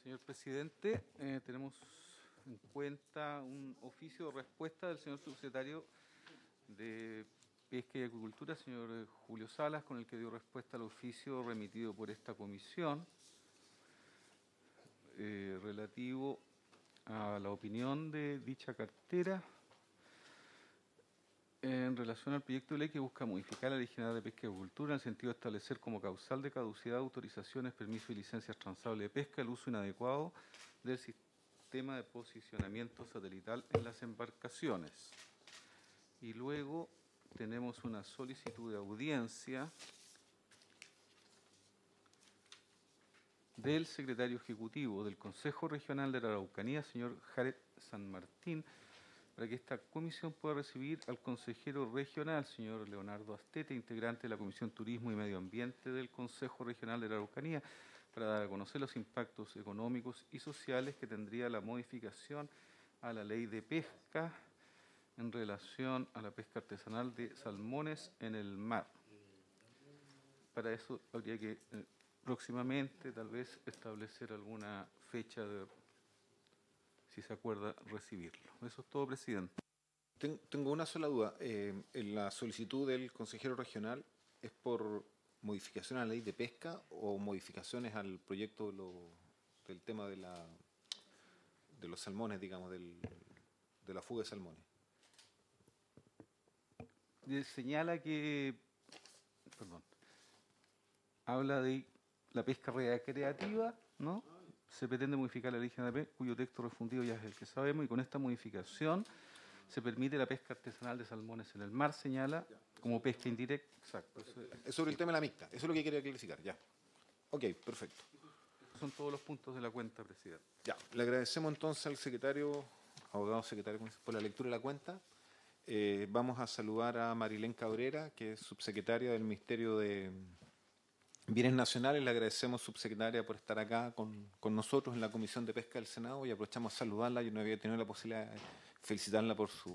Señor presidente, tenemos en cuenta un oficio de respuesta del señor subsecretario de Pesca y Acuicultura, señor Julio Salas, con el que dio respuesta al oficio remitido por esta comisión relativo a la opinión de dicha cartera en relación al proyecto de ley que busca modificar la Ley General de Pesca y Acuicultura en el sentido de establecer como causal de caducidad autorizaciones, permisos y licencias transables de pesca el uso inadecuado del sistema de posicionamiento satelital en las embarcaciones. Y luego tenemos una solicitud de audiencia del secretario ejecutivo del Consejo Regional de la Araucanía, señor Jared San Martín, para que esta comisión pueda recibir al consejero regional, señor Leonardo Astete, integrante de la Comisión Turismo y Medio Ambiente del Consejo Regional de la Araucanía, para dar a conocer los impactos económicos y sociales que tendría la modificación a la ley de pesca en relación a la pesca artesanal de salmones en el mar. Para eso habría que próximamente tal vez establecer alguna fecha de, si se acuerda, recibirlo. Eso es todo, presidente. Tengo una sola duda. En la solicitud del consejero regional, ¿es por modificación a la ley de pesca o modificaciones al proyecto del tema de los salmones, digamos, de la fuga de salmones? Señala que, perdón, habla de la pesca recreativa, ¿no? Se pretende modificar la ley general de pesca, cuyo texto refundido ya es el que sabemos, y con esta modificación se permite la pesca artesanal de salmones en el mar, señala, como pesca indirecta. Exacto. Es sobre el tema de la mixta. Eso es lo que quería clarificar, ya. Ok, perfecto. Esos son todos los puntos de la cuenta, presidente. Ya, le agradecemos entonces al secretario, abogado secretario, por la lectura de la cuenta. Vamos a saludar a Marilén Cabrera, que es subsecretaria del Ministerio de Bienes Nacionales. Le agradecemos, subsecretaria, por estar acá con nosotros en la Comisión de Pesca del Senado y aprovechamos a saludarla. Yo no había tenido la posibilidad de felicitarla por sus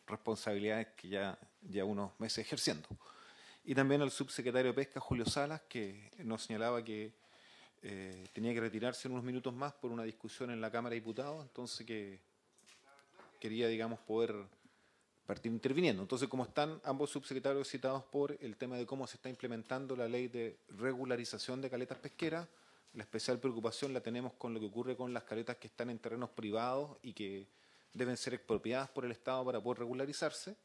responsabilidades que ya unos meses ejerciendo. Y también al subsecretario de Pesca, Julio Salas, que nos señalaba que tenía que retirarse en unos minutos más por una discusión en la Cámara de Diputados, entonces que quería, digamos, poder partir interviniendo. Entonces, como están ambos subsecretarios citados por el tema de cómo se está implementando la ley de regularización de caletas pesqueras, la especial preocupación la tenemos con lo que ocurre con las caletas que están en terrenos privados y que deben ser expropiadas por el Estado para poder regularizarse.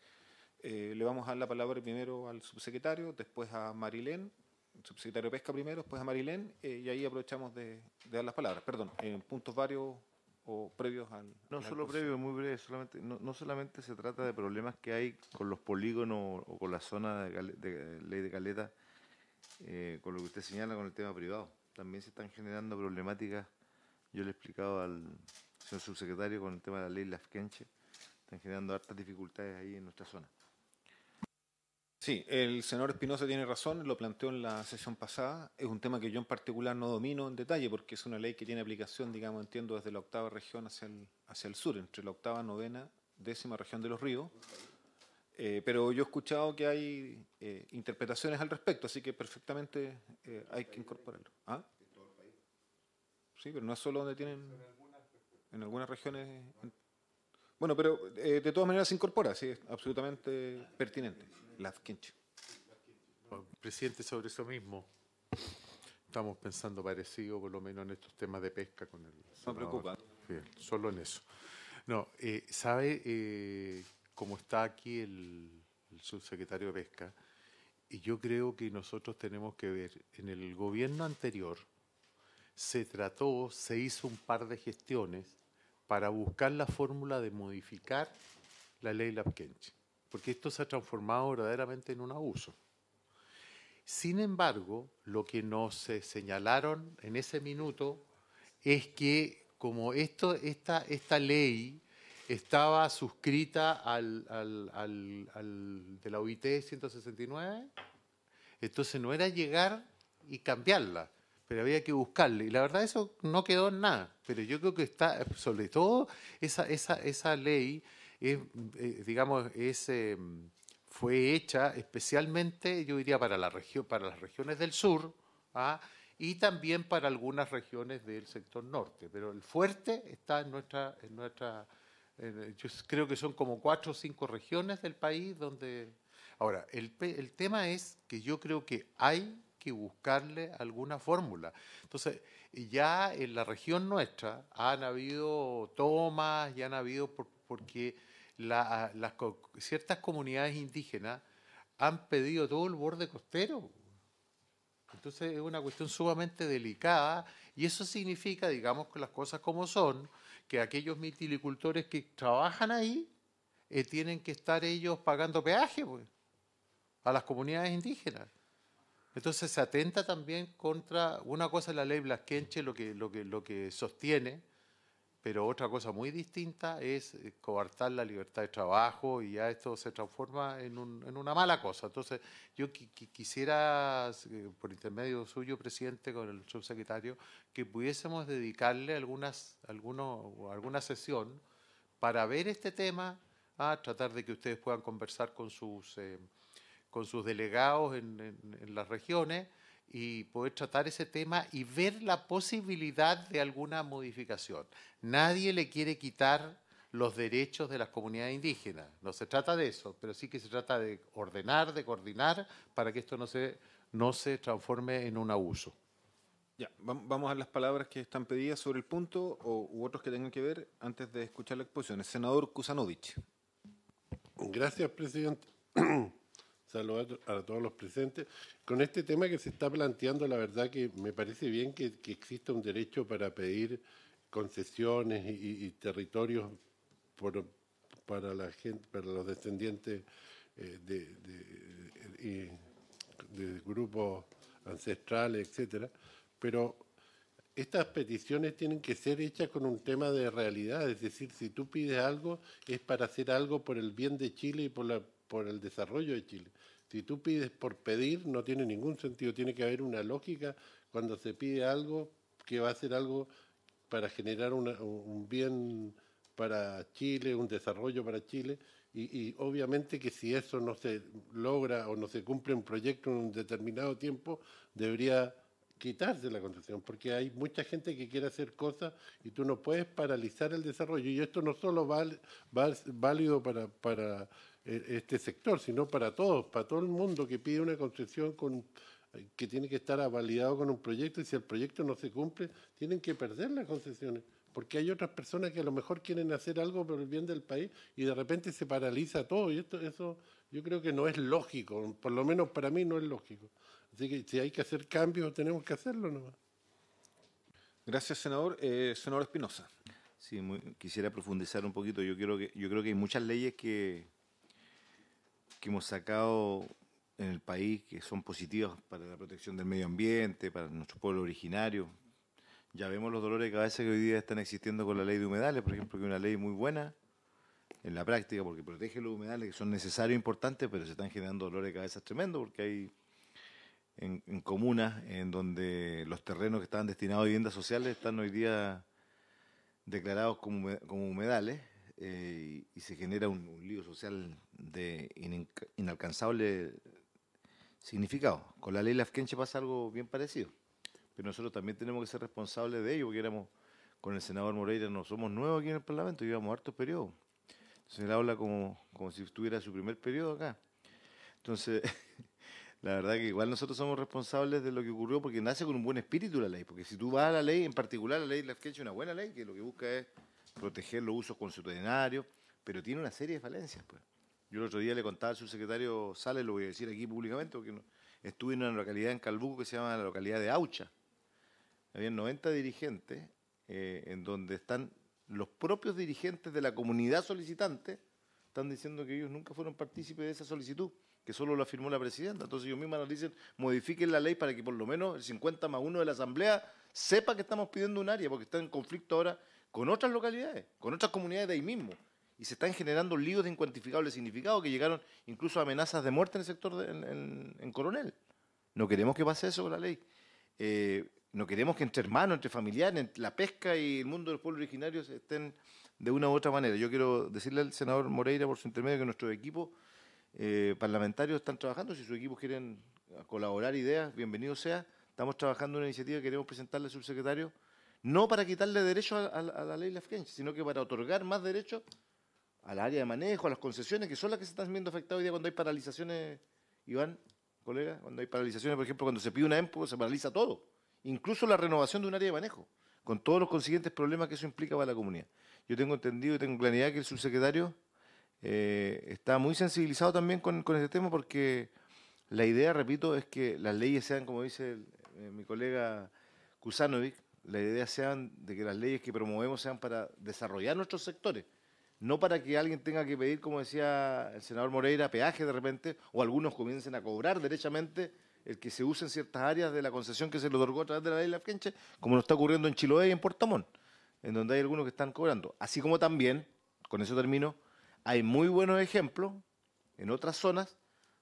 Le vamos a dar la palabra primero al subsecretario, después a Marilén, el subsecretario de Pesca primero, después a Marilén, y ahí aprovechamos de dar las palabras. Perdón, puntos varios o previos al... No, solo previo, muy breve. No solamente se trata de problemas que hay con los polígonos o con la zona de ley de caleta, con lo que usted señala con el tema privado. También se están generando problemáticas, yo le he explicado al señor subsecretario con el tema de la ley Lafkenche, están generando hartas dificultades ahí en nuestra zona. Sí, el senador Espinosa tiene razón, lo planteó en la sesión pasada. Es un tema que yo en particular no domino en detalle porque es una ley que tiene aplicación, digamos, entiendo, desde la octava región hacia el sur, entre la octava, novena, décima región de los ríos. Pero yo he escuchado que hay interpretaciones al respecto, así que perfectamente hay que incorporarlo. ¿Ah? Sí, pero no es solo donde tienen... En algunas regiones... Bueno, pero de todas maneras se incorpora, sí, es absolutamente pertinente. Lafkenche. Presidente, sobre eso mismo, estamos pensando parecido, por lo menos en estos temas de pesca con el senador. No preocupa. Bien, solo en eso. No, ¿sabe cómo está aquí el subsecretario de Pesca? Y yo creo que nosotros tenemos que ver, en el gobierno anterior se hizo un par de gestiones para buscar la fórmula de modificar la ley Lafkenche, porque esto se ha transformado verdaderamente en un abuso. Sin embargo, lo que nos señalaron en ese minuto es que como esta ley estaba suscrita al de la OIT 169, entonces no era llegar y cambiarla, pero había que buscarle. Y la verdad eso no quedó en nada. Pero yo creo que está, sobre todo, esa ley, fue hecha especialmente, yo diría, para las regiones del sur, ¿ah? y también para algunas regiones del sector norte. Pero el fuerte está yo creo que son como 4 o 5 regiones del país donde... Ahora, el tema es que yo creo que hay que buscarle alguna fórmula. Entonces, ya en la región nuestra han habido tomas y han habido porque ciertas comunidades indígenas han pedido todo el borde costero. Entonces es una cuestión sumamente delicada y eso significa, digamos con las cosas como son, que aquellos mitilicultores que trabajan ahí tienen que estar ellos pagando peaje, pues, a las comunidades indígenas. Entonces se atenta también contra, una cosa es la ley Blasquenche, lo que sostiene, pero otra cosa muy distinta es coartar la libertad de trabajo y ya esto se transforma en una mala cosa. Entonces yo quisiera, por intermedio suyo, presidente, con el subsecretario, que pudiésemos dedicarle alguna sesión para ver este tema, a tratar de que ustedes puedan conversar con sus delegados en las regiones y poder tratar ese tema y ver la posibilidad de alguna modificación. Nadie le quiere quitar los derechos de las comunidades indígenas, no se trata de eso, pero sí que se trata de ordenar, de coordinar, para que esto no se transforme en un abuso. Ya, vamos a las palabras que están pedidas sobre el punto u otros que tengan que ver antes de escuchar la exposición. El senador Kusanovich. Gracias, presidente. Saludos a todos los presentes. Con este tema que se está planteando, la verdad que me parece bien que exista un derecho para pedir concesiones y territorios para la gente, para los descendientes de grupos ancestrales, etcétera. Pero estas peticiones tienen que ser hechas con un tema de realidad, es decir, si tú pides algo es para hacer algo por el bien de Chile y por el desarrollo de Chile. Si tú pides por pedir, no tiene ningún sentido, tiene que haber una lógica cuando se pide algo que va a ser algo para generar un bien para Chile, un desarrollo para Chile, y obviamente que si eso no se logra o no se cumple un proyecto en un determinado tiempo, debería quitarse la concesión, porque hay mucha gente que quiere hacer cosas y tú no puedes paralizar el desarrollo, y esto no solo válido para este sector, sino para todos, para todo el mundo que pide una concesión que tiene que estar validado con un proyecto, y si el proyecto no se cumple, tienen que perder las concesiones, porque hay otras personas que a lo mejor quieren hacer algo por el bien del país y de repente se paraliza todo, y eso yo creo que no es lógico, por lo menos para mí no es lógico. Así que si hay que hacer cambios, tenemos que hacerlo nomás. Gracias, senador. Senador Espinosa. Sí, quisiera profundizar un poquito. Yo creo que hay muchas leyes que hemos sacado en el país que son positivas para la protección del medio ambiente, para nuestro pueblo originario. Ya vemos los dolores de cabeza que hoy día están existiendo con la ley de humedales, por ejemplo, que es una ley muy buena en la práctica porque protege los humedales que son necesarios e importantes, pero se están generando dolores de cabeza tremendos porque hay en comunas en donde los terrenos que estaban destinados a viviendas sociales están hoy día declarados como humedales, y se genera un lío social de inalcanzable significado. Con la ley Lafkenche pasa algo bien parecido, pero nosotros también tenemos que ser responsables de ello, porque con el senador Moreira no somos nuevos aquí en el Parlamento, llevamos hartos periodos. Entonces él habla como si estuviera su primer periodo acá. Entonces, la verdad que igual nosotros somos responsables de lo que ocurrió, porque nace con un buen espíritu la ley, porque si tú vas a la ley, en particular la ley Lafkenche es una buena ley, que lo que busca es proteger los usos consuetudinarios, pero tiene una serie de falencias, pues. Yo el otro día le contaba al subsecretario Sales, lo voy a decir aquí públicamente, porque estuve en una localidad en Calbuco que se llama la localidad de Aucha. Había 90 dirigentes, en donde están los propios dirigentes de la comunidad solicitante, están diciendo que ellos nunca fueron partícipes de esa solicitud, que solo lo afirmó la presidenta. Entonces ellos mismos nos dicen, modifiquen la ley para que por lo menos el 50+1 de la asamblea sepa que estamos pidiendo un área, porque está en conflicto ahora con otras localidades, con otras comunidades de ahí mismo. Y se están generando líos de incuantificable significado que llegaron incluso a amenazas de muerte en el sector en Coronel. No queremos que pase eso con la ley. No queremos que entre hermanos, entre familiares, la pesca y el mundo de los pueblos originarios estén de una u otra manera. Yo quiero decirle al senador Moreira, por su intermedio, que nuestros equipos parlamentarios están trabajando. Si sus equipos quieren colaborar ideas, bienvenido sea. Estamos trabajando en una iniciativa que queremos presentarle al subsecretario, no para quitarle derechos a la ley Lafkench, sino que para otorgar más derechos al área de manejo, a las concesiones, que son las que se están viendo afectadas hoy día cuando hay paralizaciones, Iván, colega, cuando hay paralizaciones, por ejemplo, cuando se pide una EMPO, se paraliza todo, incluso la renovación de un área de manejo, con todos los consiguientes problemas que eso implica para la comunidad. Yo tengo entendido y tengo claridad que el subsecretario está muy sensibilizado también con este tema, porque la idea, repito, es que las leyes sean, como dice mi colega Kusanovic, la idea sean de que las leyes que promovemos sean para desarrollar nuestros sectores, no para que alguien tenga que pedir, como decía el senador Moreira, peaje de repente, o algunos comiencen a cobrar derechamente el que se use en ciertas áreas de la concesión que se le otorgó a través de la ley Lafkenche, como nos está ocurriendo en Chiloé y en Puerto Montt, en donde hay algunos que están cobrando. Así como también, con eso termino, hay muy buenos ejemplos en otras zonas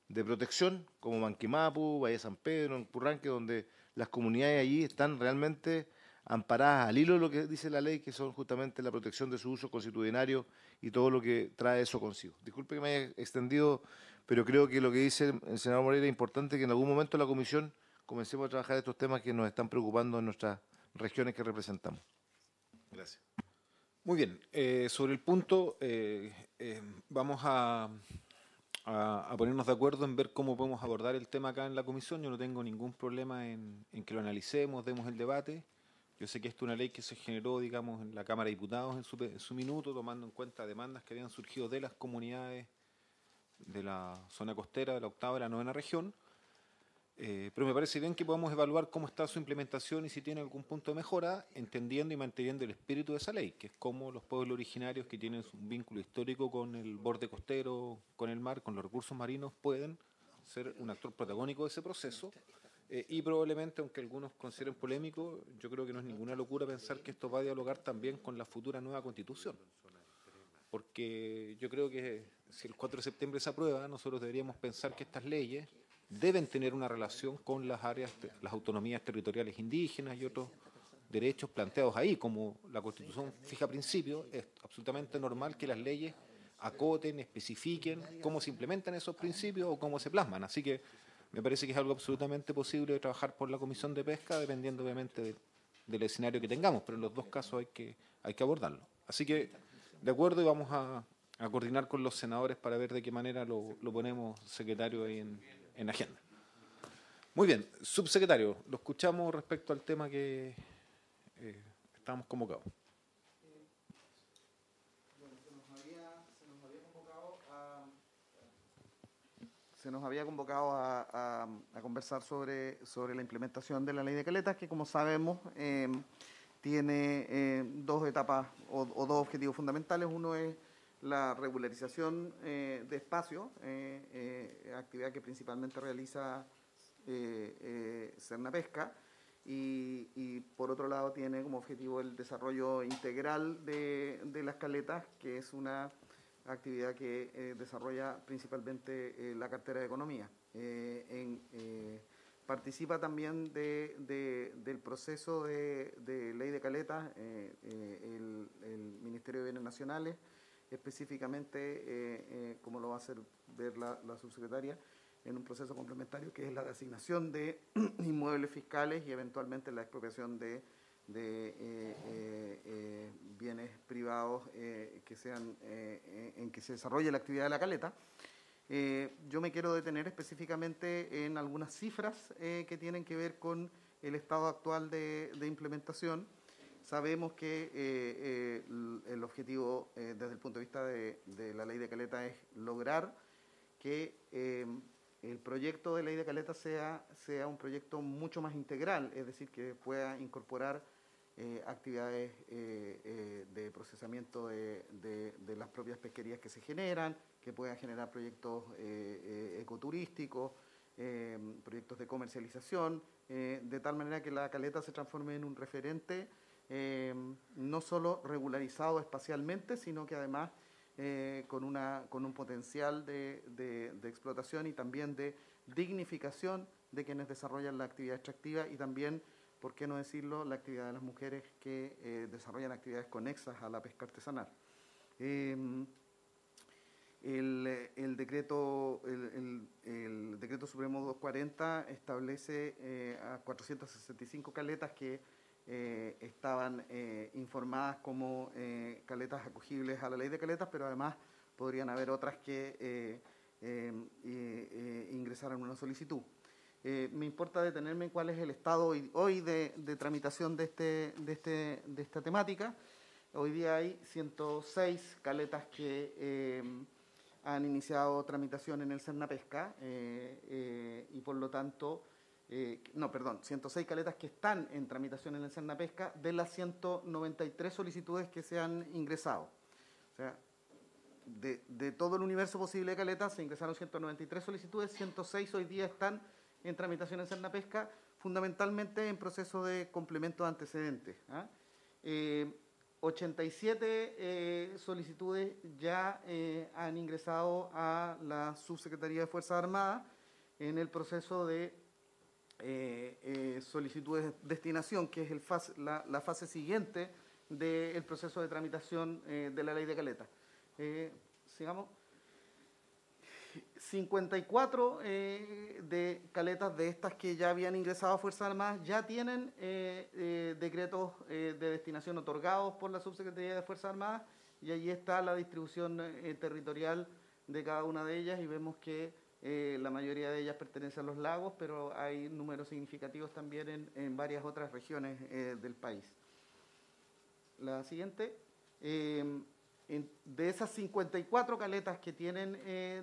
de protección, como Manquimapu, Valle San Pedro, en Purranque, donde las comunidades allí están realmente amparadas al hilo de lo que dice la ley, que son justamente la protección de su uso constitucionario y todo lo que trae eso consigo. Disculpe que me haya extendido, pero creo que lo que dice el senador Moreira es importante, que en algún momento la comisión comencemos a trabajar estos temas que nos están preocupando en nuestras regiones que representamos. Gracias. Muy bien, sobre el punto vamos a ponernos de acuerdo en ver cómo podemos abordar el tema acá en la comisión. Yo no tengo ningún problema en que lo analicemos, demos el debate. Yo sé que esta es una ley que se generó, digamos, en la Cámara de Diputados en su minuto, tomando en cuenta demandas que habían surgido de las comunidades de la zona costera, de la octava y la novena región. Pero me parece bien que podamos evaluar cómo está su implementación y si tiene algún punto de mejora, entendiendo y manteniendo el espíritu de esa ley, que es cómo los pueblos originarios que tienen un vínculo histórico con el borde costero, con el mar, con los recursos marinos, pueden ser un actor protagónico de ese proceso. Y probablemente, aunque algunos consideren polémico, yo creo que no es ninguna locura pensar que esto va a dialogar también con la futura nueva Constitución. Porque yo creo que si el 4 de septiembre se aprueba, nosotros deberíamos pensar que estas leyes deben tener una relación con las áreas, las autonomías territoriales indígenas y otros derechos planteados ahí. Como la Constitución fija principios, es absolutamente normal que las leyes acoten, especifiquen cómo se implementan esos principios o cómo se plasman. Así que me parece que es algo absolutamente posible de trabajar por la Comisión de Pesca, dependiendo obviamente del escenario que tengamos, pero en los dos casos hay que abordarlo. Así que, de acuerdo, y vamos a coordinar con los senadores para ver de qué manera lo ponemos, secretario, ahí en agenda. Muy bien, subsecretario, lo escuchamos respecto al tema que estamos convocados. Se nos había convocado a conversar sobre la implementación de la ley de caletas, que como sabemos tiene dos etapas o dos objetivos fundamentales. Uno es la regularización de espacios, actividad que principalmente realiza Cernapesca, y por otro lado tiene como objetivo el desarrollo integral de las caletas, que es una actividad que desarrolla principalmente la cartera de Economía. Participa también del proceso de ley de caletas el Ministerio de Bienes Nacionales, específicamente, como lo va a hacer ver la subsecretaria, en un proceso complementario que es la de asignación de inmuebles fiscales y eventualmente la expropiación de bienes privados que sean en que se desarrolle la actividad de la caleta. Yo me quiero detener específicamente en algunas cifras que tienen que ver con el estado actual de implementación. Sabemos que el objetivo desde el punto de vista de la ley de caleta es lograr que el proyecto de ley de caleta sea un proyecto mucho más integral, es decir, que pueda incorporar actividades de procesamiento de las propias pesquerías que se generan, que pueda generar proyectos ecoturísticos, proyectos de comercialización, de tal manera que la caleta se transforme en un referente no solo regularizado espacialmente, sino que además con un potencial de explotación y también de dignificación de quienes desarrollan la actividad extractiva y también, por qué no decirlo, la actividad de las mujeres que desarrollan actividades conexas a la pesca artesanal. El decreto Supremo 240 establece a 465 caletas que estaban informadas como caletas acogibles a la ley de caletas, pero además podrían haber otras que ingresaran una solicitud. Me importa detenerme en cuál es el estado hoy de tramitación de esta temática. Hoy día hay 106 caletas que han iniciado tramitación en el Cernapesca y por lo tanto, 106 caletas que están en tramitación en el Cernapesca de las 193 solicitudes que se han ingresado. O sea, de todo el universo posible de caletas se ingresaron 193 solicitudes, 106 hoy día están en tramitación en Cernapesca, fundamentalmente en proceso de complemento de antecedentes. 87 solicitudes ya han ingresado a la Subsecretaría de Fuerzas Armadas en el proceso de solicitudes de destinación, que es la fase siguiente del proceso de tramitación de la ley de caleta. Sigamos. 54 de caletas de estas que ya habían ingresado a Fuerzas Armadas ya tienen decretos de destinación otorgados por la Subsecretaría de Fuerzas Armadas, y allí está la distribución territorial de cada una de ellas, y vemos que la mayoría de ellas pertenece a los lagos, pero hay números significativos también en varias otras regiones del país. La siguiente. De esas 54 caletas que tienen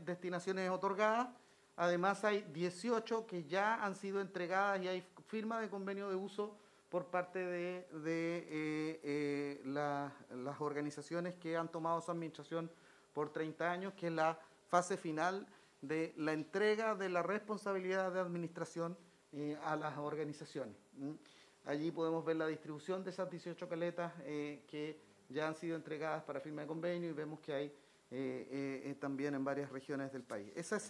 destinaciones otorgadas, además hay 18 que ya han sido entregadas y hay firma de convenio de uso por parte de las organizaciones que han tomado su administración por 30 años, que es la fase final de la entrega de la responsabilidad de administración a las organizaciones. Allí podemos ver la distribución de esas 18 caletas que ya han sido entregadas para firma de convenio, y vemos que hay también en varias regiones del país. Esa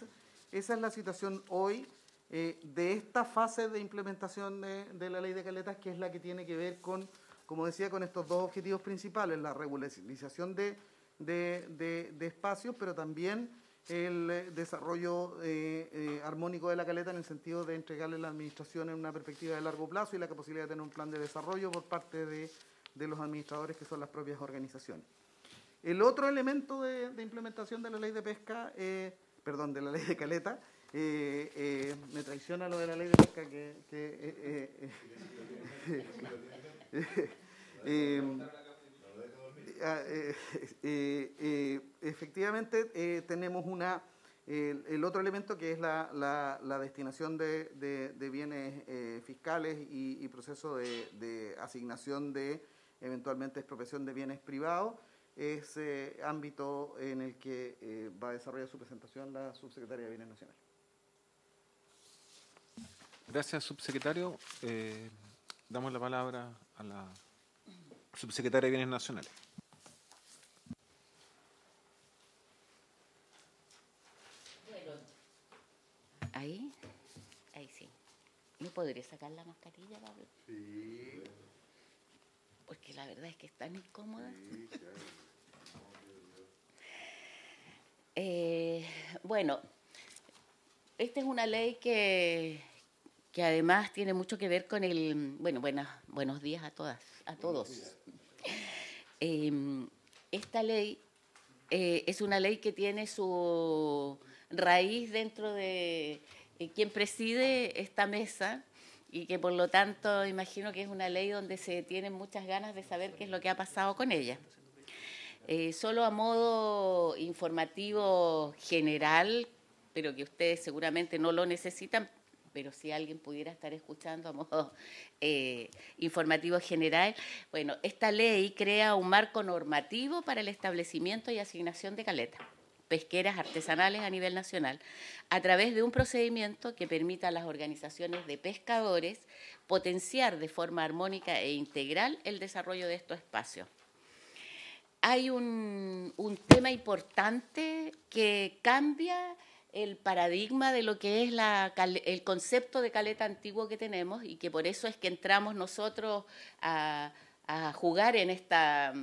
es la situación hoy de esta fase de implementación de la ley de caletas, que es la que tiene que ver con, como decía, con estos dos objetivos principales: la regularización de espacios, pero también el desarrollo armónico de la caleta, en el sentido de entregarle a la administración en una perspectiva de largo plazo y la posibilidad de tener un plan de desarrollo por parte de los administradores, que son las propias organizaciones. El otro elemento de implementación de la ley de pesca, de la ley de caleta, me traiciona lo de la ley de pesca, efectivamente tenemos el otro elemento, que es la destinación de bienes fiscales y proceso de asignación de eventualmente expropiación de bienes privados. Es ámbito en el que va a desarrollar su presentación la subsecretaria de Bienes Nacionales. Gracias, subsecretario. Damos la palabra a la subsecretaria de Bienes Nacionales. Bueno, ahí sí. ¿Me podría sacar la mascarilla, Pablo? Sí. Porque la verdad es que es tan incómoda. Sí, claro. Bueno, esta es una ley que además tiene mucho que ver con el... Bueno, buenos días a todas, a todos. Esta ley es una ley que tiene su raíz dentro de quien preside esta mesa, y que por lo tanto imagino que es una ley donde se tienen muchas ganas de saber qué es lo que ha pasado con ella. Solo a modo informativo general, pero que ustedes seguramente no lo necesitan, pero si alguien pudiera estar escuchando a modo informativo general. Bueno, esta ley crea un marco normativo para el establecimiento y asignación de caletas pesqueras artesanales a nivel nacional, a través de un procedimiento que permita a las organizaciones de pescadores potenciar de forma armónica e integral el desarrollo de estos espacios. Hay un tema importante que cambia el paradigma de lo que es el concepto de caleta antiguo que tenemos, y que por eso es que entramos nosotros a jugar en esta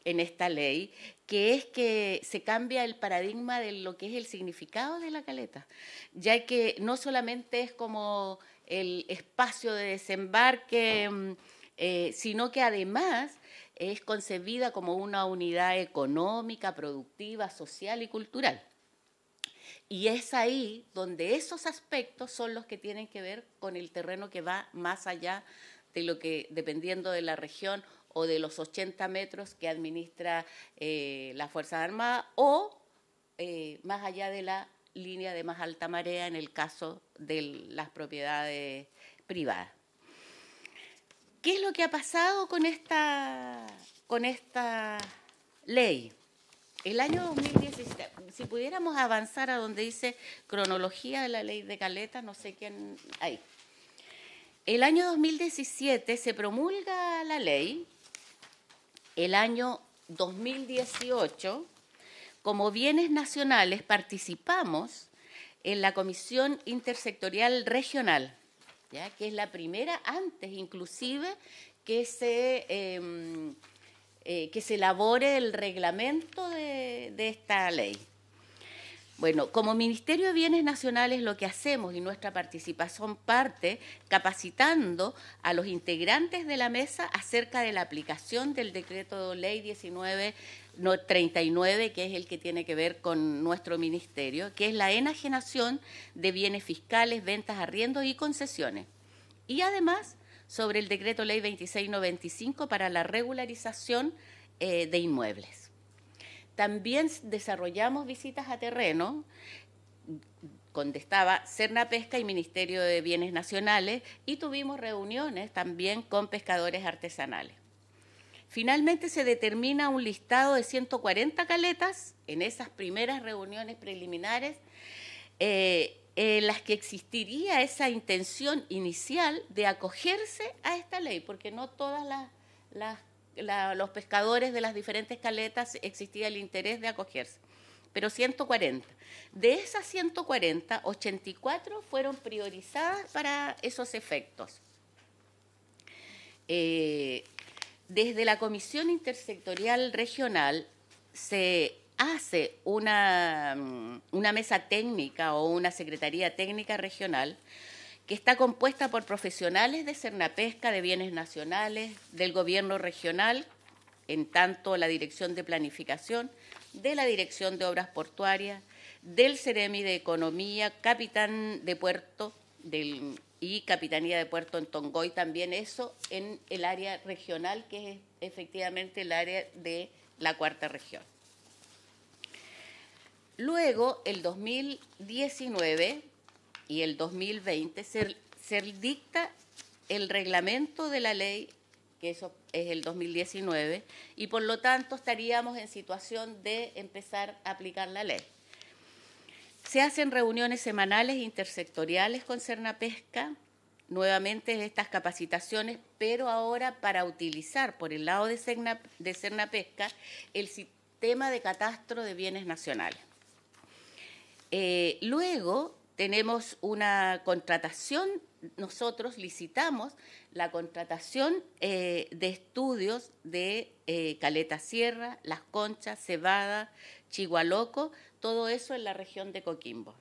en esta ley, que es que se cambia el paradigma de lo que es el significado de la caleta, ya que no solamente es como el espacio de desembarque, sino que además es concebida como una unidad económica, productiva, social y cultural. Y es ahí donde esos aspectos son los que tienen que ver con el terreno que va más allá de lo que, dependiendo de la región o de los 80 metros que administra las Fuerzas Armadas, o más allá de la línea de más alta marea en el caso de las propiedades privadas. ¿Qué es lo que ha pasado con esta ley? El año 2017, si pudiéramos avanzar a donde dice cronología de la ley de caleta, no sé quién, ahí. El año 2017 se promulga la ley. El año 2018, como bienes nacionales, participamos en la Comisión Intersectorial Regional, ¿ya? Que es la primera, antes inclusive que se elabore el reglamento de esta ley. Bueno, como Ministerio de Bienes Nacionales lo que hacemos y nuestra participación parte capacitando a los integrantes de la mesa acerca de la aplicación del decreto ley 1939, que es el que tiene que ver con nuestro ministerio, que es la enajenación de bienes fiscales, ventas, arriendos y concesiones. Y además sobre el decreto ley 2695 para la regularización de inmuebles. También desarrollamos visitas a terreno, donde estaba Cernapesca y Ministerio de Bienes Nacionales, y tuvimos reuniones también con pescadores artesanales. Finalmente se determina un listado de 140 caletas en esas primeras reuniones preliminares, en las que existiría esa intención inicial de acogerse a esta ley, porque no todas los pescadores de las diferentes caletas existía el interés de acogerse, pero 140. De esas 140, 84 fueron priorizadas para esos efectos. Desde la Comisión Intersectorial Regional se hace una mesa técnica o una secretaría técnica regional que está compuesta por profesionales de Cernapesca, de Bienes Nacionales, del Gobierno regional, en tanto la Dirección de Planificación, de la Dirección de Obras Portuarias, del Ceremi de Economía, Capitán de Puerto y Capitanía de Puerto en Tongoy, también eso en el área regional, que es efectivamente el área de la cuarta región. Luego, el 2019 y el 2020 se dicta el reglamento de la ley, que eso es el 2019, y por lo tanto estaríamos en situación de empezar a aplicar la ley. Se hacen reuniones semanales intersectoriales con Cernapesca, nuevamente estas capacitaciones, pero ahora para utilizar por el lado de Cernapesca el sistema de catastro de bienes nacionales. Luego tenemos una contratación, nosotros licitamos la contratación de estudios de Caleta Sierra, Las Conchas, Cebada, Chigualoco, todo eso en la región de Coquimbo.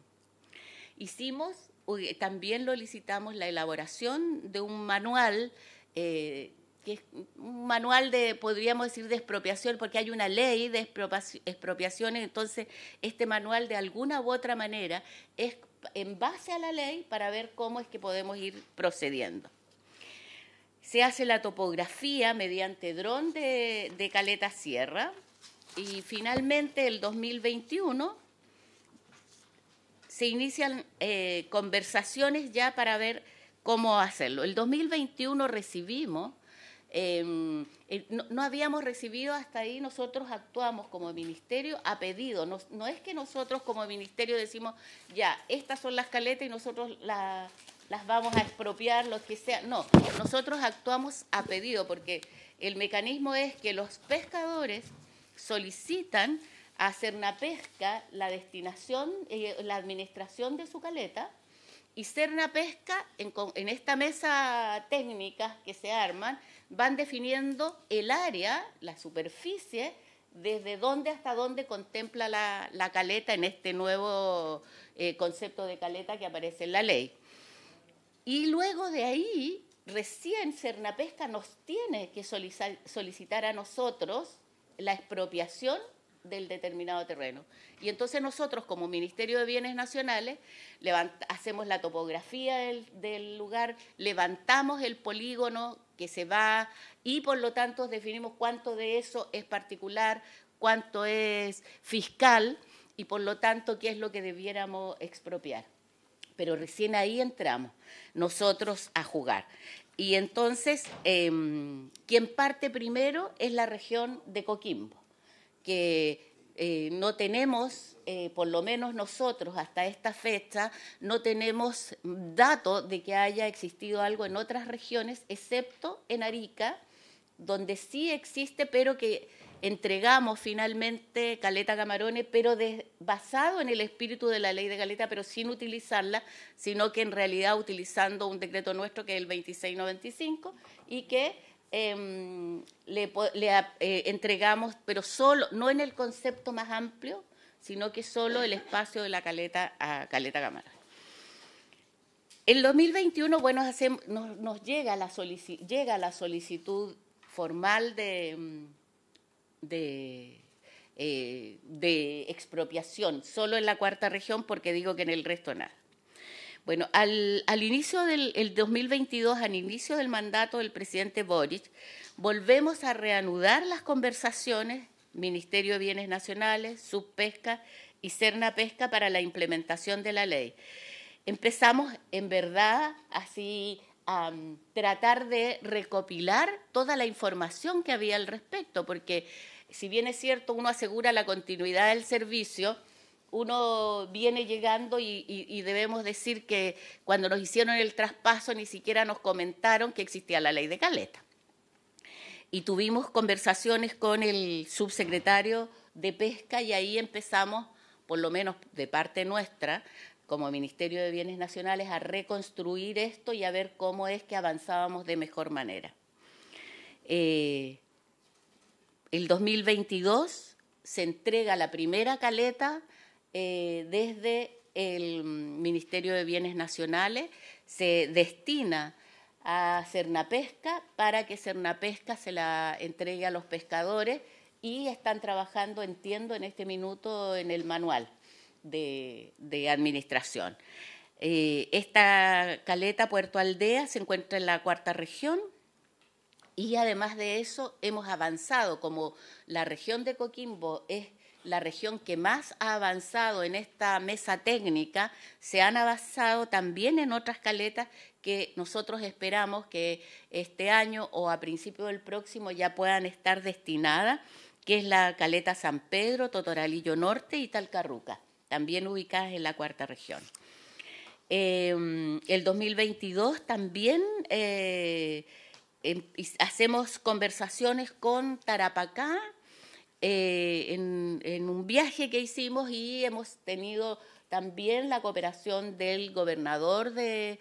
También lo licitamos la elaboración de un manual, que es un manual de, podríamos decir, de expropiación, porque hay una ley de expropiaciones, entonces este manual de alguna u otra manera es en base a la ley para ver cómo es que podemos ir procediendo. Se hace la topografía mediante dron de Caleta Sierra y finalmente el 2021 se inician conversaciones ya para ver cómo hacerlo. El 2021 recibimos, no habíamos recibido hasta ahí, nosotros actuamos como ministerio a pedido. No es que nosotros como ministerio decimos, ya, estas son las caletas y nosotros las vamos a expropiar, lo que sea. No, nosotros actuamos a pedido porque el mecanismo es que los pescadores solicitan a Cernapesca la destinación, la administración de su caleta, y Cernapesca, en esta mesa técnica que se arman, van definiendo el área, la superficie, desde dónde hasta dónde contempla la caleta en este nuevo concepto de caleta que aparece en la ley. Y luego de ahí, recién Cernapesca nos tiene que solicitar a nosotros la expropiación del determinado terreno. Y entonces nosotros, como Ministerio de Bienes Nacionales, hacemos la topografía del lugar, levantamos el polígono que se va y por lo tanto definimos cuánto de eso es particular, cuánto es fiscal y por lo tanto qué es lo que debiéramos expropiar. Pero recién ahí entramos nosotros a jugar. Y entonces, quien parte primero es la región de Coquimbo, que no tenemos, por lo menos nosotros hasta esta fecha, no tenemos datos de que haya existido algo en otras regiones, excepto en Arica, donde sí existe, pero que entregamos finalmente Caleta Camarones, pero basado en el espíritu de la ley de Caleta, pero sin utilizarla, sino que en realidad utilizando un decreto nuestro que es el 2695 y que entregamos, pero solo, no en el concepto más amplio, sino que solo el espacio de la Caleta a Caleta Camarones. En 2021, bueno, nos llega la solicitud formal de expropiación, solo en la cuarta región, porque digo que en el resto nada. Bueno, al inicio del 2022, al inicio del mandato del presidente Boric, volvemos a reanudar las conversaciones, Ministerio de Bienes Nacionales, Subpesca y Cernapesca para la implementación de la ley. Empezamos, en verdad, así a tratar de recopilar toda la información que había al respecto, porque si bien es cierto, uno asegura la continuidad del servicio, uno viene llegando y debemos decir que cuando nos hicieron el traspaso ni siquiera nos comentaron que existía la ley de Caleta. Y tuvimos conversaciones con el subsecretario de Pesca y ahí empezamos, por lo menos de parte nuestra, como Ministerio de Bienes Nacionales, a reconstruir esto y a ver cómo es que avanzábamos de mejor manera. El 2022 se entrega la primera caleta desde el Ministerio de Bienes Nacionales, se destina a Cernapesca para que Cernapesca se la entregue a los pescadores y están trabajando, entiendo, en este minuto en el manual de administración. Esta caleta Puerto Aldea se encuentra en la cuarta región y además de eso hemos avanzado, como la región de Coquimbo es la región que más ha avanzado en esta mesa técnica, se han avanzado también en otras caletas que nosotros esperamos que este año o a principio del próximo ya puedan estar destinadas, que es la caleta San Pedro, Totoralillo Norte y Talcarruca, también ubicadas en la cuarta región. El 2022 también hacemos conversaciones con Tarapacá, en un viaje que hicimos y hemos tenido también la cooperación del gobernador de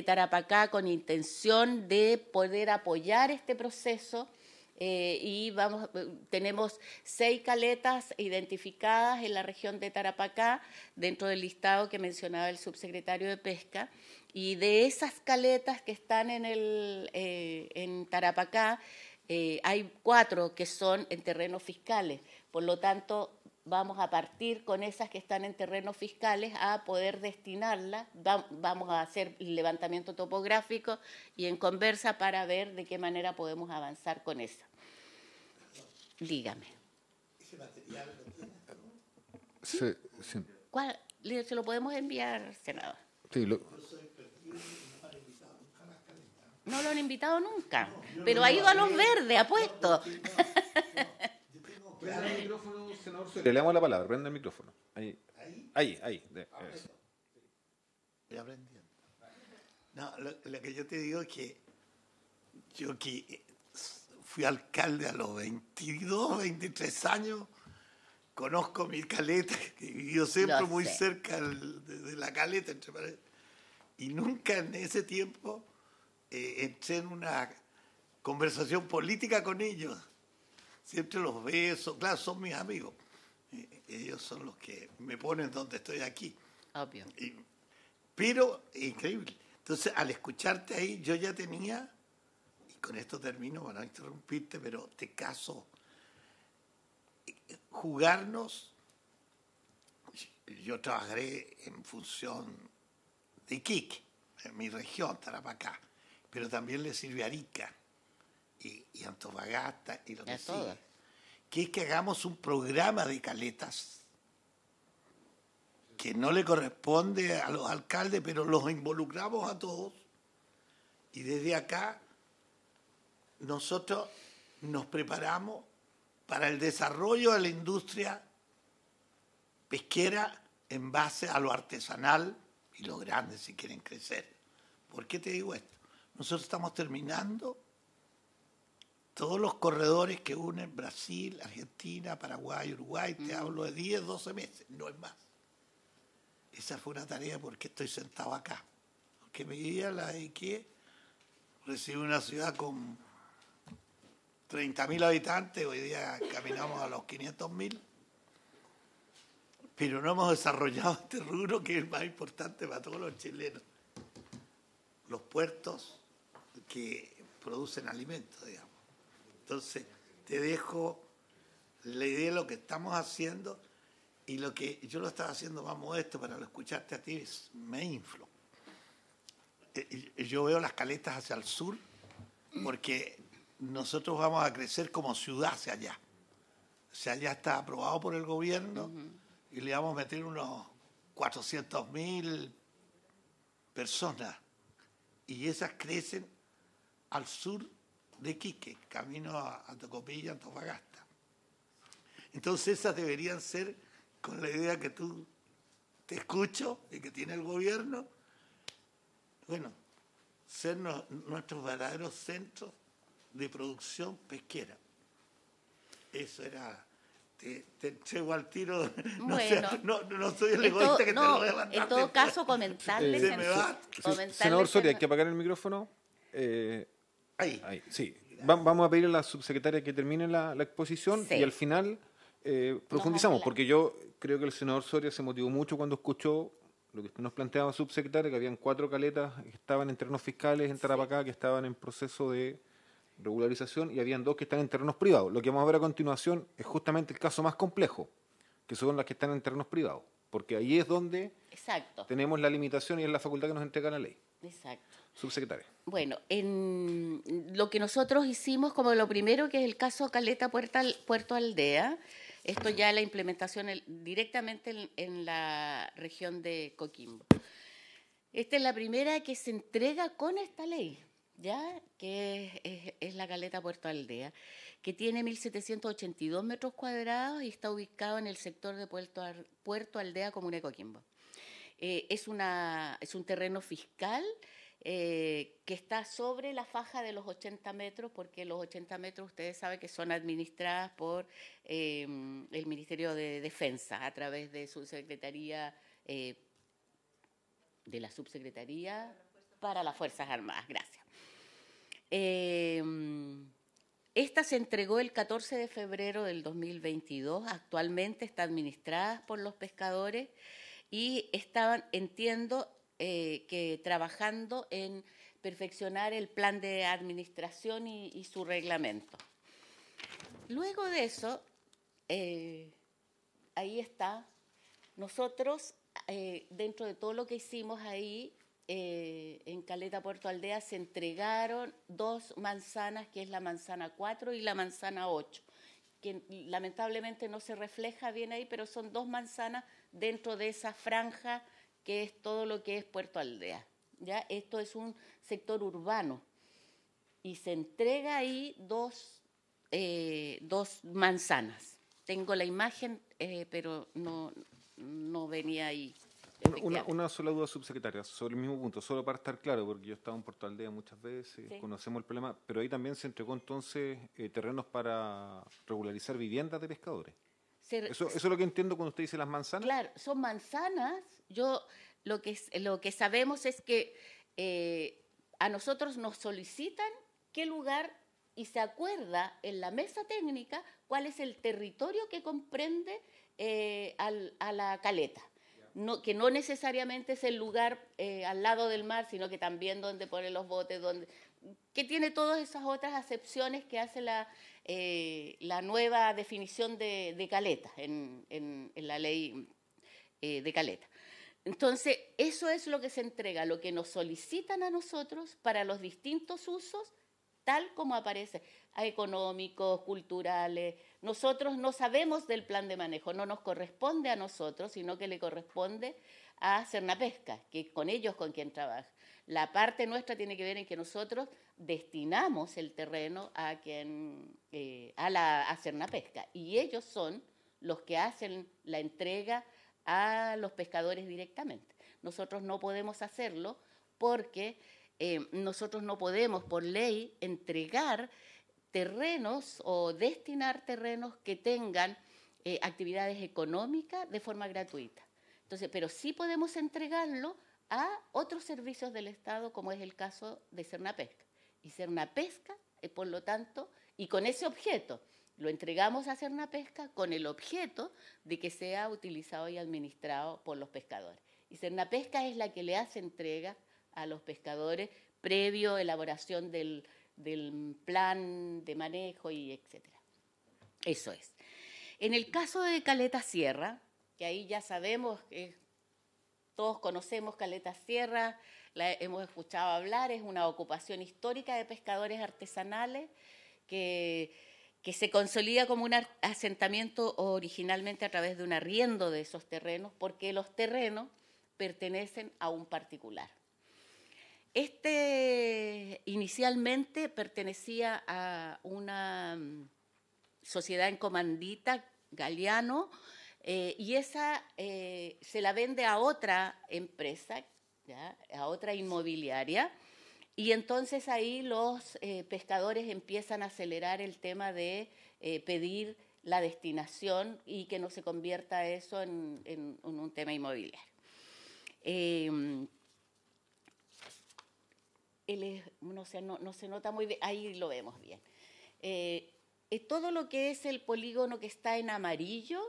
Tarapacá con intención de poder apoyar este proceso y tenemos 6 caletas identificadas en la región de Tarapacá dentro del listado que mencionaba el subsecretario de Pesca y de esas caletas que están en Tarapacá hay 4 que son en terrenos fiscales, por lo tanto vamos a partir con esas que están en terrenos fiscales a poder destinarlas, vamos a hacer el levantamiento topográfico y en conversa para ver de qué manera podemos avanzar con esa. Dígame. ¿Ese material lo tiene? Sí. ¿Cuál? ¿Se lo podemos enviar, senador? Sí, No lo han invitado nunca, pero ha ido a Los Verdes, apuesto. Prenda el micrófono, senador Soria. Le damos la palabra, prenda el micrófono. Ahí. Ya aprendí. No, lo que yo te digo es que yo que fui alcalde a los 22, 23 años, conozco mi caleta, que vivió siempre muy cerca de la caleta, entre paredes, y nunca en ese tiempo entré en una conversación política con ellos. Siempre los beso, claro, son mis amigos. Ellos son los que me ponen donde estoy aquí. Obvio. Pero, increíble. Entonces, al escucharte ahí, yo ya tenía, y con esto termino para no interrumpirte, pero te caso, jugarnos, yo trabajaré en función de Iquique, en mi región, Tarapacá, pero también le sirve a Arica y Antofagasta y lo que sigue, que es que hagamos un programa de caletas que no le corresponde a los alcaldes, pero los involucramos a todos, y desde acá nosotros nos preparamos para el desarrollo de la industria pesquera en base a lo artesanal y lo grande si quieren crecer. ¿Por qué te digo esto? Nosotros estamos terminando todos los corredores que unen Brasil, Argentina, Paraguay, Uruguay, te hablo de 10, 12 meses, no es más. Esa fue una tarea porque estoy sentado acá. Porque mi vida la dediqué, recibí una ciudad con 30.000 habitantes, hoy día caminamos a los 500.000, pero no hemos desarrollado este rubro que es el más importante para todos los chilenos. Los puertos que producen alimentos, digamos. Entonces, te dejo la idea de lo que estamos haciendo, y lo que yo lo estaba haciendo más modesto para escucharte a ti, me inflo. Yo veo las caletas hacia el sur porque nosotros vamos a crecer como ciudad hacia allá. O sea, ya está aprobado por el gobierno y le vamos a meter unos 400.000 personas. Y esas crecen al sur de Iquique, camino a Tocopilla, Antofagasta. Entonces esas deberían ser, con la idea que tú te escucho y que tiene el gobierno, bueno, ser nuestros verdaderos centros de producción pesquera. Eso era, te entrego al tiro, Bueno, no soy el egoísta que te lo voy a mandar. En todo caso, comentarles... Senador Soria, hay que apagar el micrófono. Ahí, sí. Vamos a pedir a la subsecretaria que termine la exposición, sí, y al final profundizamos, porque yo creo que el senador Soria se motivó mucho cuando escuchó lo que usted nos planteaba, subsecretaria, que habían 4 caletas que estaban en terrenos fiscales en Tarapacá, que estaban en proceso de regularización, y habían 2 que están en terrenos privados. Lo que vamos a ver a continuación es justamente el caso más complejo, que son las que están en terrenos privados, porque ahí es donde tenemos la limitación y es la facultad que nos entrega la ley. Exacto. Subsecretaria. Bueno, en lo que nosotros hicimos como lo primero, que es el caso Caleta Puerto Aldea, esto ya la implementación directamente en la región de Coquimbo. Esta es la primera que se entrega con esta ley, ya, que es la Caleta Puerto Aldea, que tiene 1.782 metros cuadrados y está ubicado en el sector de Puerto Aldea, comuna de Coquimbo. Es un terreno fiscal que está sobre la faja de los 80 metros, porque los 80 metros ustedes saben que son administradas por el Ministerio de Defensa a través de su secretaría, de la Subsecretaría para las Fuerzas Armadas. Gracias. Esta se entregó el 14 de febrero del 2022, actualmente está administrada por los pescadores y estaban, entiendo, que trabajando en perfeccionar el plan de administración y su reglamento. Luego de eso, ahí está, nosotros, dentro de todo lo que hicimos ahí, en Caleta Puerto Aldea se entregaron 2 manzanas, que es la manzana 4 y la manzana 8, que lamentablemente no se refleja bien ahí, pero son 2 manzanas dentro de esa franja que es todo lo que es Puerto Aldea. ¿Ya? Esto es un sector urbano y se entrega ahí 2 manzanas. Tengo la imagen, pero no venía ahí. Una sola duda, subsecretaria, sobre el mismo punto, solo para estar claro, porque yo he estado en Puerto Aldea muchas veces, sí, conocemos el problema, pero ahí también se entregó entonces terrenos para regularizar viviendas de pescadores. Eso es lo que entiendo cuando usted dice las manzanas. Claro, son manzanas. Yo lo que sabemos es que a nosotros nos solicitan qué lugar y se acuerda en la mesa técnica cuál es el territorio que comprende a la caleta. No, que no necesariamente es el lugar al lado del mar, sino que también donde ponen los botes, que tiene todas esas otras acepciones que hace la nueva definición de caleta en la ley de caleta. Entonces, eso es lo que se entrega, lo que nos solicitan a nosotros para los distintos usos, tal como aparece, económicos, culturales. Nosotros no sabemos del plan de manejo, no nos corresponde a nosotros, sino que le corresponde a Cernapesca, que es con ellos con quien trabaja. La parte nuestra tiene que ver en que nosotros destinamos el terreno a Cernapesca, y ellos son los que hacen la entrega a los pescadores directamente. Nosotros no podemos hacerlo porque nosotros no podemos, por ley, entregar terrenos o destinar terrenos que tengan actividades económicas de forma gratuita. Entonces, pero sí podemos entregarlo a otros servicios del Estado, como es el caso de Cernapesca. Y Cernapesca, por lo tanto, y con ese objeto, lo entregamos a Cernapesca con el objeto de que sea utilizado y administrado por los pescadores. Y Cernapesca es la que le hace entrega a los pescadores previo elaboración del plan de manejo y etcétera. Eso es. En el caso de Caleta Sierra, que ahí ya sabemos, todos conocemos Caleta Sierra, la hemos escuchado hablar, es una ocupación histórica de pescadores artesanales que se consolida como un asentamiento originalmente a través de un arriendo de esos terrenos, porque los terrenos pertenecen a un particular. Inicialmente pertenecía a una sociedad en comandita, Galeano, y esa se la vende a otra empresa, ¿ya?, a otra inmobiliaria, y entonces ahí los pescadores empiezan a acelerar el tema de pedir la destinación y que no se convierta eso en un tema inmobiliario. No se nota muy bien, ahí lo vemos bien. Todo lo que es el polígono que está en amarillo,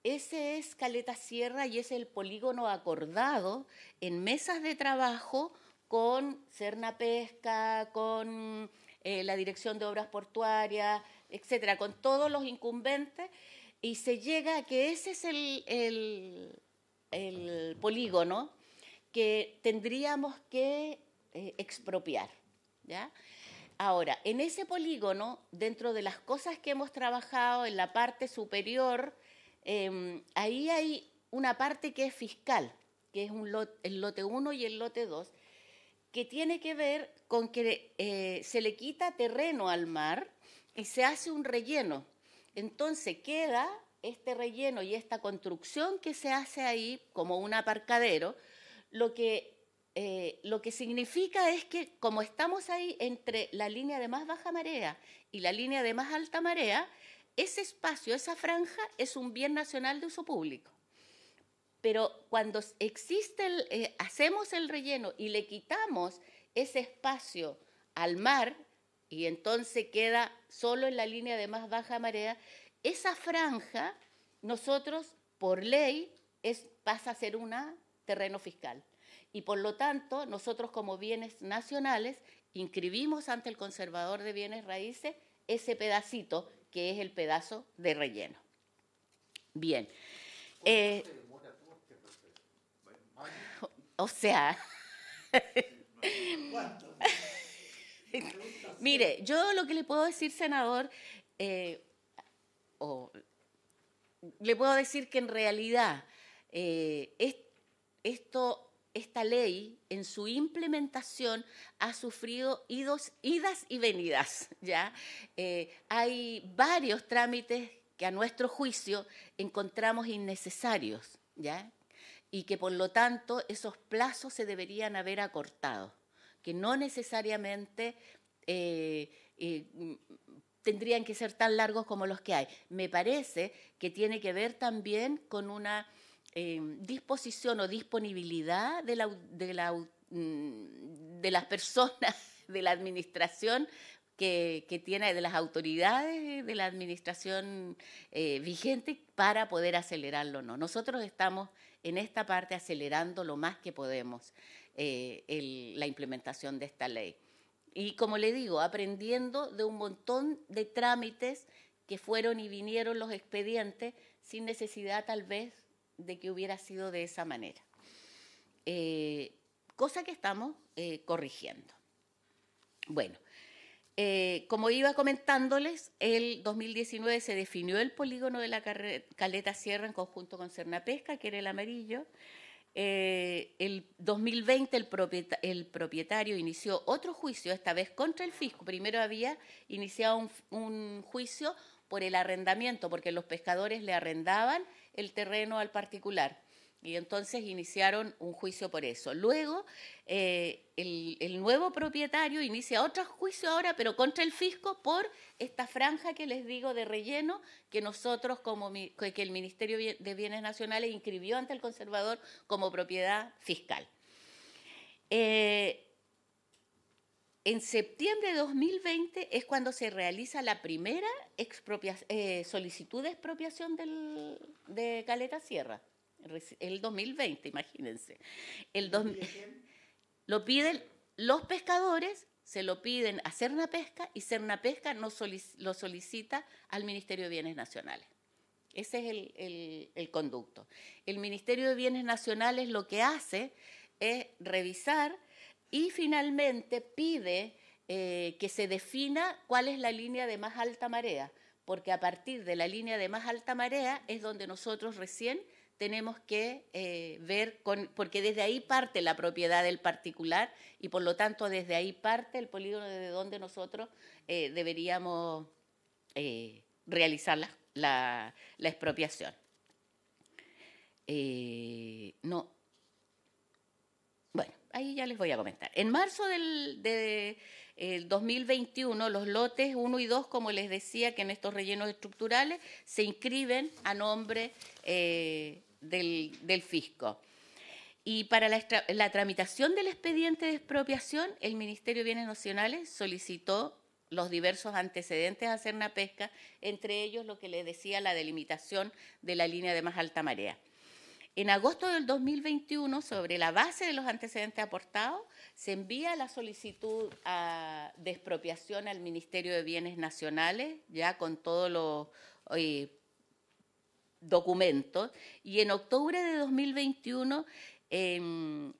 ese es Caleta Sierra y es el polígono acordado en mesas de trabajo con Cernapesca, con la Dirección de Obras Portuarias, etcétera, con todos los incumbentes, y se llega a que ese es el polígono que tendríamos que expropiar, ¿ya? Ahora, en ese polígono, dentro de las cosas que hemos trabajado en la parte superior, ahí hay una parte que es fiscal, que es el lote 1 y el lote 2, que tiene que ver con que se le quita terreno al mar y se hace un relleno. Entonces queda este relleno y esta construcción que se hace ahí como un aparcadero, lo que significa es que como estamos ahí entre la línea de más baja marea y la línea de más alta marea, ese espacio, esa franja, es un bien nacional de uso público. Pero cuando hacemos el relleno y le quitamos ese espacio al mar, y entonces queda solo en la línea de más baja marea, esa franja, nosotros, por ley, pasa a ser un terreno fiscal. Y por lo tanto, nosotros como bienes nacionales inscribimos ante el conservador de bienes raíces ese pedacito que es el pedazo de relleno. Bien. O sea, mire, yo lo que le puedo decir, senador, le puedo decir que en realidad esta ley, en su implementación, ha sufrido idas y venidas, ¿ya? Hay varios trámites que a nuestro juicio encontramos innecesarios, ¿ya?, y que por lo tanto esos plazos se deberían haber acortado, que no necesariamente tendrían que ser tan largos como los que hay. Me parece que tiene que ver también con una disposición o disponibilidad de las personas de la administración que tiene de las autoridades de la administración vigente para poder acelerarlo. No, nosotros estamos en esta parte acelerando lo más que podemos la implementación de esta ley. Y como le digo, aprendiendo de un montón de trámites que fueron y vinieron los expedientes sin necesidad tal vez de que hubiera sido de esa manera. Cosa que estamos corrigiendo. Bueno, como iba comentándoles, el 2019 se definió el polígono de la Caleta Sierra en conjunto con Cernapesca, que era el amarillo. El 2020 el propietario inició otro juicio, esta vez contra el fisco. Primero había iniciado un juicio por el arrendamiento, porque los pescadores le arrendaban el terreno al particular. Y entonces iniciaron un juicio por eso. Luego, el nuevo propietario inicia otro juicio ahora, pero contra el fisco por esta franja que les digo de relleno que nosotros, que el Ministerio de Bienes Nacionales inscribió ante el conservador como propiedad fiscal. En septiembre de 2020 es cuando se realiza la primera solicitud de expropiación de Caleta Sierra. El 2020, imagínense. Lo piden los pescadores, se lo piden a Cernapesca y Cernapesca lo solicita al Ministerio de Bienes Nacionales. Ese es el conducto. El Ministerio de Bienes Nacionales lo que hace es revisar y finalmente pide que se defina cuál es la línea de más alta marea, porque a partir de la línea de más alta marea es donde nosotros recién tenemos que ver, porque desde ahí parte la propiedad del particular y por lo tanto desde ahí parte el polígono desde donde nosotros deberíamos realizar la expropiación. Bueno, ahí ya les voy a comentar. En marzo del 2021, los lotes 1 y 2, como les decía, que en estos rellenos estructurales se inscriben a nombre del fisco. Y para la tramitación del expediente de expropiación, el Ministerio de Bienes Nacionales solicitó los diversos antecedentes a Cernapesca, entre ellos lo que les decía, la delimitación de la línea de más alta marea. En agosto del 2021, sobre la base de los antecedentes aportados, se envía la solicitud de expropiación al Ministerio de Bienes Nacionales, ya con todos los documentos, y en octubre de 2021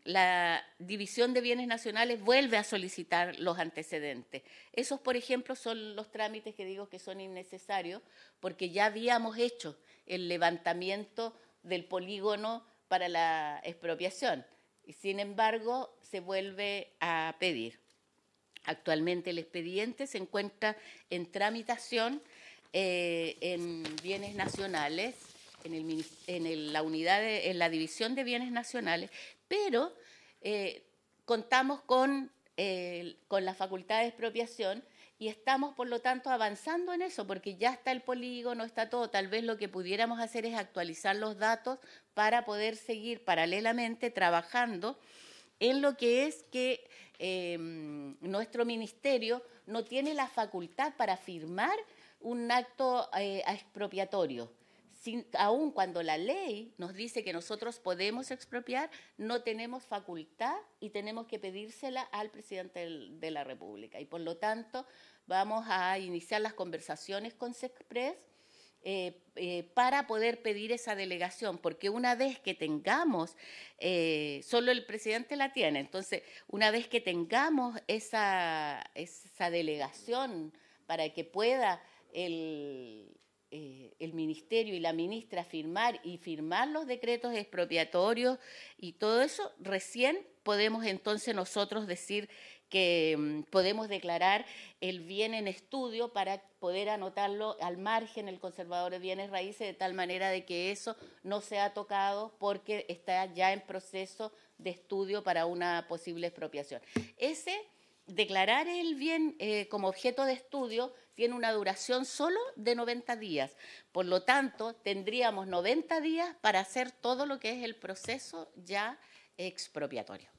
la División de Bienes Nacionales vuelve a solicitar los antecedentes. Esos, por ejemplo, son los trámites que digo que son innecesarios, porque ya habíamos hecho el levantamiento del polígono para la expropiación. Y sin embargo, se vuelve a pedir. Actualmente el expediente se encuentra en tramitación en Bienes Nacionales, en la División de Bienes Nacionales, pero contamos con la facultad de expropiación y estamos, por lo tanto, avanzando en eso, porque ya está el polígono, está todo. Tal vez lo que pudiéramos hacer es actualizar los datos para poder seguir paralelamente trabajando en lo que es que nuestro ministerio no tiene la facultad para firmar un acto expropiatorio. Aun cuando la ley nos dice que nosotros podemos expropiar, no tenemos facultad y tenemos que pedírsela al presidente de la República. Y por lo tanto, vamos a iniciar las conversaciones con Sexpress para poder pedir esa delegación, porque una vez que tengamos, solo el presidente la tiene, entonces una vez que tengamos esa delegación para que pueda el ministerio y la ministra firmar los decretos expropiatorios y todo eso, recién podemos entonces nosotros decir que podemos declarar el bien en estudio para poder anotarlo al margen el conservador de bienes raíces, de tal manera de que eso no sea tocado porque está ya en proceso de estudio para una posible expropiación. Declarar el bien como objeto de estudio tiene una duración solo de 90 días. Por lo tanto, tendríamos 90 días para hacer todo lo que es el proceso ya expropiatorio.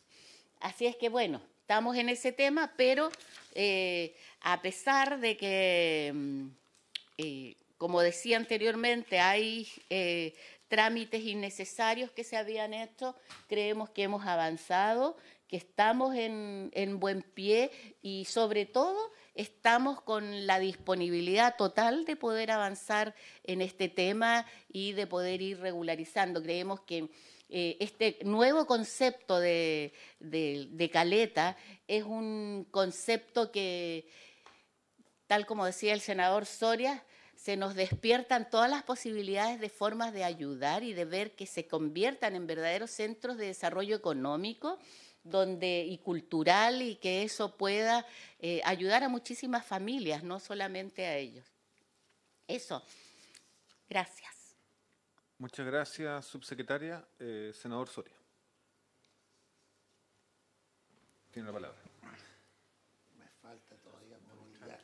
Así es que, bueno, estamos en ese tema, pero a pesar de que, como decía anteriormente, hay trámites innecesarios que se habían hecho, creemos que hemos avanzado, que estamos en buen pie y sobre todo estamos con la disponibilidad total de poder avanzar en este tema y de poder ir regularizando. Creemos que este nuevo concepto de caleta es un concepto que, tal como decía el senador Soria, se nos despiertan todas las posibilidades de formas de ayudar y de ver que se conviertan en verdaderos centros de desarrollo económico y cultural, y que eso pueda ayudar a muchísimas familias, no solamente a ellos. Eso. Gracias. Muchas gracias, subsecretaria. Senador Soria. Tiene la palabra. Me falta todavía movilidad.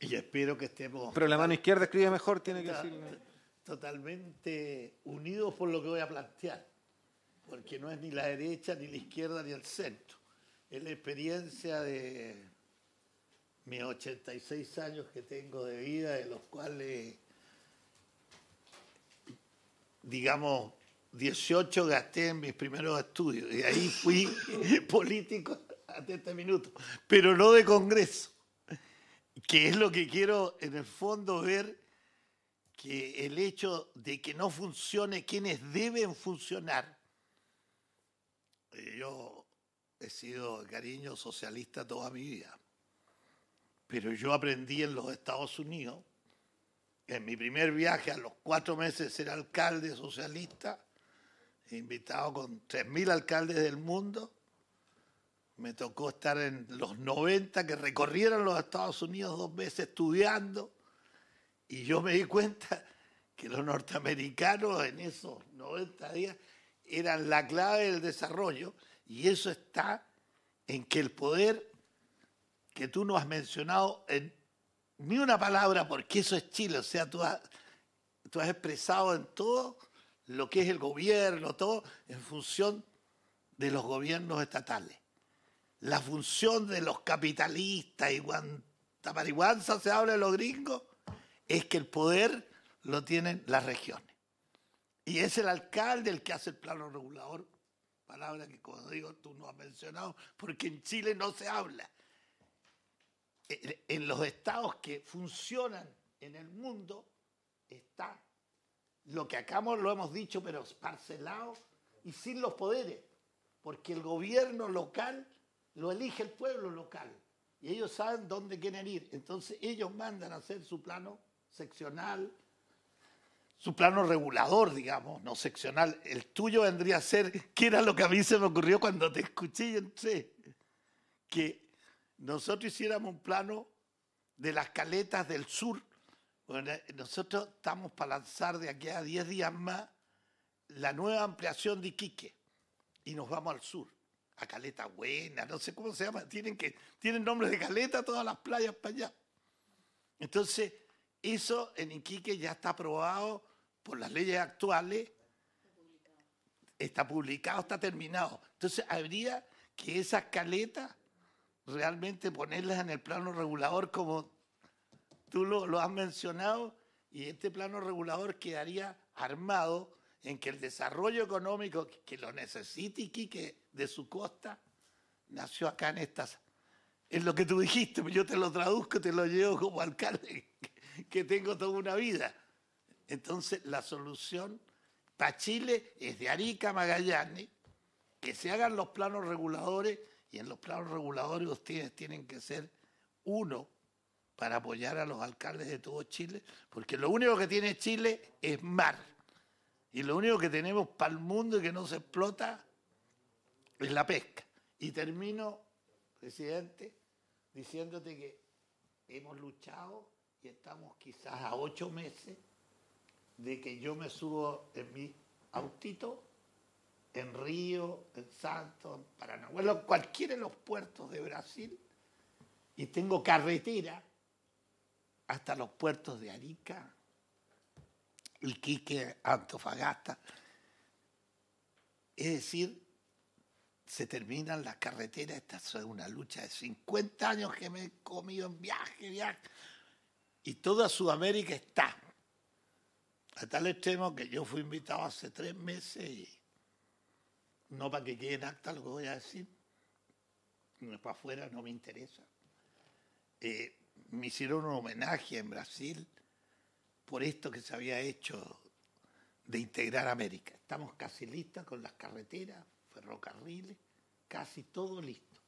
Y espero que estemos... Pero la mano izquierda escribe mejor, tiene que decirle. Totalmente unidos por lo que voy a plantear, porque no es ni la derecha, ni la izquierda, ni el centro. Es la experiencia de mis 86 años que tengo de vida, de los cuales, digamos, 18 gasté en mis primeros estudios, y ahí fui político hasta este minuto, pero no de Congreso, que es lo que quiero en el fondo ver, que el hecho de que no funcione quienes deben funcionar. Yo he sido cariño socialista toda mi vida, pero yo aprendí en los Estados Unidos, en mi primer viaje a los 4 meses de ser alcalde socialista, invitado con 3.000 alcaldes del mundo. Me tocó estar en los 90 que recorrieron los Estados Unidos 2 meses estudiando. Y yo me di cuenta que los norteamericanos en esos 90 días eran la clave del desarrollo, y eso está en que el poder que tú no has mencionado en ni una palabra, porque eso es Chile, o sea, tú has expresado en todo lo que es el gobierno, todo en función de los gobiernos estatales. La función de los capitalistas y cuanta marihuanza se habla de los gringos, es que el poder lo tienen las regiones. Y es el alcalde el que hace el plano regulador, palabra que, como digo, tú no has mencionado, porque en Chile no se habla. En los estados que funcionan en el mundo está lo que acá lo hemos dicho, pero parcelado y sin los poderes, porque el gobierno local lo elige el pueblo local y ellos saben dónde quieren ir. Entonces ellos mandan a hacer su plano seccional, su plano regulador, digamos, no seccional. El tuyo vendría a ser, que era lo que a mí se me ocurrió cuando te escuché y entré, que nosotros hiciéramos un plano de las caletas del sur. Bueno, nosotros estamos para lanzar de aquí a 10 días más la nueva ampliación de Iquique y nos vamos al sur, a Caleta Buena, no sé cómo se llama, tienen nombres de caleta todas las playas para allá. Entonces, eso en Iquique ya está aprobado por las leyes actuales, está publicado, está terminado. Entonces, habría que esas caletas realmente ponerlas en el plano regulador como tú lo has mencionado, y este plano regulador quedaría armado en que el desarrollo económico que lo necesita Iquique de su costa nació acá en estas. Es lo que tú dijiste, yo te lo traduzco, te lo llevo como alcalde, que tengo toda una vida. Entonces, la solución para Chile es de Arica a Magallanes, que se hagan los planos reguladores, y en los planos reguladores ustedes tienen que ser uno para apoyar a los alcaldes de todo Chile, porque lo único que tiene Chile es mar, y lo único que tenemos para el mundo y que no se explota es la pesca. Y termino, presidente, diciéndote que hemos luchado y estamos quizás a 8 meses de que yo me subo en mi autito en Río, en Santos, en Paraná, bueno, cualquiera de los puertos de Brasil, y tengo carretera hasta los puertos de Arica, Iquique, Antofagasta. Es decir, se terminan las carreteras. Esta es una lucha de 50 años que me he comido en viaje. Y toda Sudamérica está. A tal extremo que yo fui invitado hace 3 meses y no para que quede en acta lo que voy a decir, para afuera no me interesa. Me hicieron un homenaje en Brasil por esto que se había hecho de integrar América. Estamos casi listos con las carreteras, ferrocarriles, casi todo listo,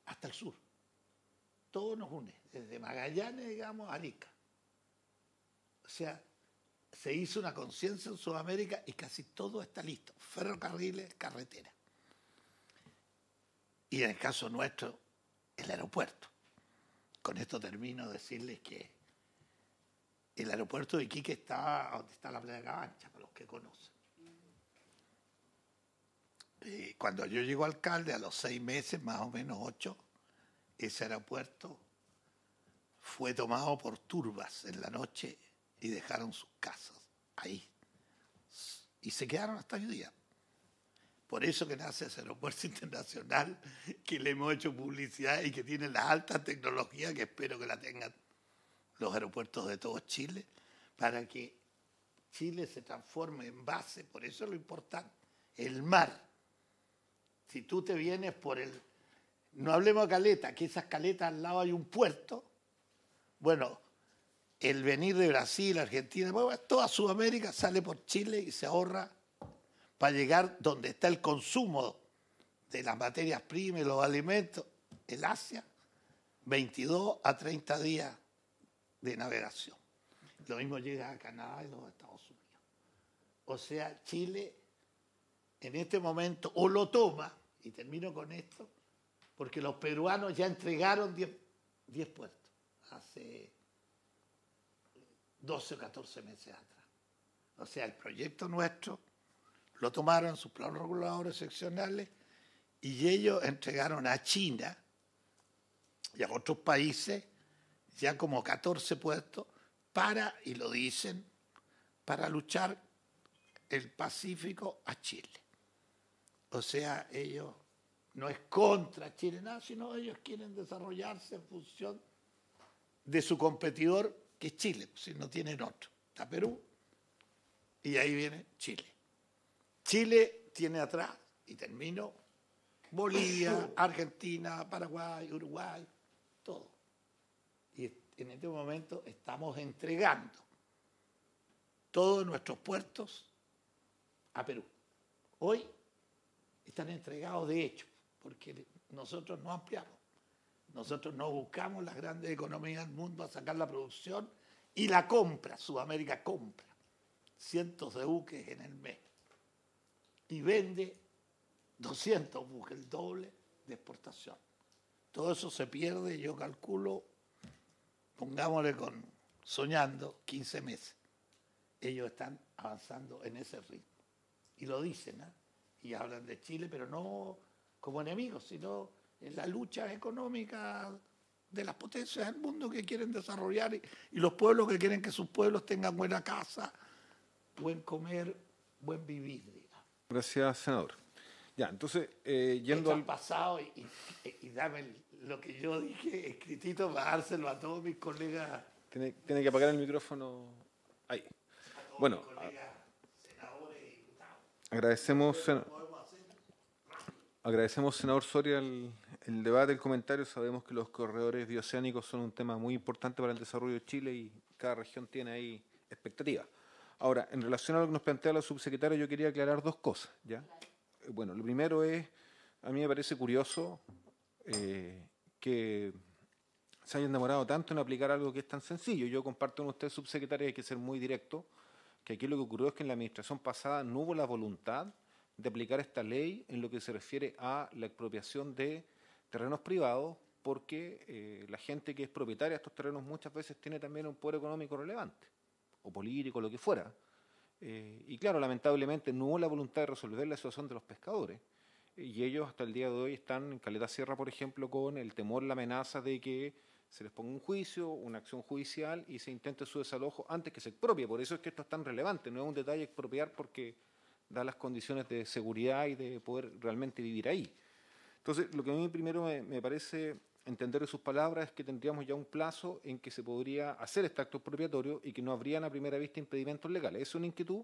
hasta el sur. Todo nos une, desde Magallanes, digamos, a Arica. O sea, se hizo una conciencia en Sudamérica y casi todo está listo. Ferrocarriles, carreteras. Y en el caso nuestro, el aeropuerto. Con esto termino de decirles que el aeropuerto de Iquique está donde está la Playa Cabancha, para los que conocen. Cuando yo llego alcalde, a los 6 meses, más o menos 8, ese aeropuerto fue tomado por turbas en la noche y dejaron sus casas ahí. Y se quedaron hasta hoy día. Por eso que nace ese aeropuerto internacional, que le hemos hecho publicidad y que tiene la alta tecnología que espero que la tengan los aeropuertos de todo Chile, para que Chile se transforme en base. Por eso es lo importante. El mar. Si tú te vienes por el... No hablemos de caleta, que esas caletas al lado hay un puerto. Bueno, el venir de Brasil, Argentina, bueno, toda Sudamérica sale por Chile y se ahorra para llegar donde está el consumo de las materias primas y los alimentos, el Asia, 22 a 30 días de navegación. Lo mismo llega a Canadá y los Estados Unidos. O sea, Chile en este momento o lo toma, y termino con esto, porque los peruanos ya entregaron 10 puertos hace 12 o 14 meses atrás. O sea, el proyecto nuestro lo tomaron en sus planes reguladores seccionales y ellos entregaron a China y a otros países ya como 14 puertos para, y lo dicen, para luchar el Pacífico a Chile. O sea, ellos no es contra Chile, nada, sino ellos quieren desarrollarse en función de su competidor, que es Chile, si no tienen otro. Está Perú y ahí viene Chile. Chile tiene atrás, y termino, Bolivia, Argentina, Paraguay, Uruguay, todo. Y en este momento estamos entregando todos nuestros puertos a Perú. Hoy están entregados de hecho, porque nosotros no ampliamos. Nosotros no buscamos las grandes economías del mundo a sacar la producción y la compra. Sudamérica compra cientos de buques en el mes y vende 200 buques, el doble de exportación. Todo eso se pierde, yo calculo, pongámosle soñando 15 meses. Ellos están avanzando en ese ritmo. Y lo dicen, ¿eh? Y hablan de Chile, pero no como enemigos, sino en la lucha económica de las potencias del mundo que quieren desarrollar y los pueblos que quieren que sus pueblos tengan buena casa, buen comer, buen vivir, digamos. Gracias, senador. Ya, entonces, yendo al pasado y dame lo que yo dije escritito para dárselo a todos mis colegas. Tiene que apagar el micrófono ahí. Bueno, senadores y diputados. Agradecemos, senador Soria, el debate, el comentario. Sabemos que los corredores bioceánicos son un tema muy importante para el desarrollo de Chile y cada región tiene ahí expectativas. Ahora, en relación a lo que nos plantea la subsecretaria, yo quería aclarar 2 cosas, ¿ya? Bueno, lo primero es, a mí me parece curioso que se hayan demorado tanto en aplicar algo que es tan sencillo. Yo comparto con usted, subsecretaria, hay que ser muy directo, que aquí lo que ocurrió es que en la administración pasada no hubo la voluntad de aplicar esta ley en lo que se refiere a la expropiación de terrenos privados, porque la gente que es propietaria de estos terrenos muchas veces tiene también un poder económico relevante, o político, lo que fuera. Y claro, lamentablemente no hubo la voluntad de resolver la situación de los pescadores. Y ellos hasta el día de hoy están en Caleta Sierra, por ejemplo, con el temor, la amenaza de que se les ponga un juicio, una acción judicial y se intente su desalojo antes que se expropie. Por eso es que esto es tan relevante. No es un detalle expropiar porque da las condiciones de seguridad y de poder realmente vivir ahí. Entonces, lo que a mí primero me parece entender de sus palabras es que tendríamos ya un plazo en que se podría hacer este acto expropiatorio y que no habrían a primera vista impedimentos legales. ¿Es una inquietud?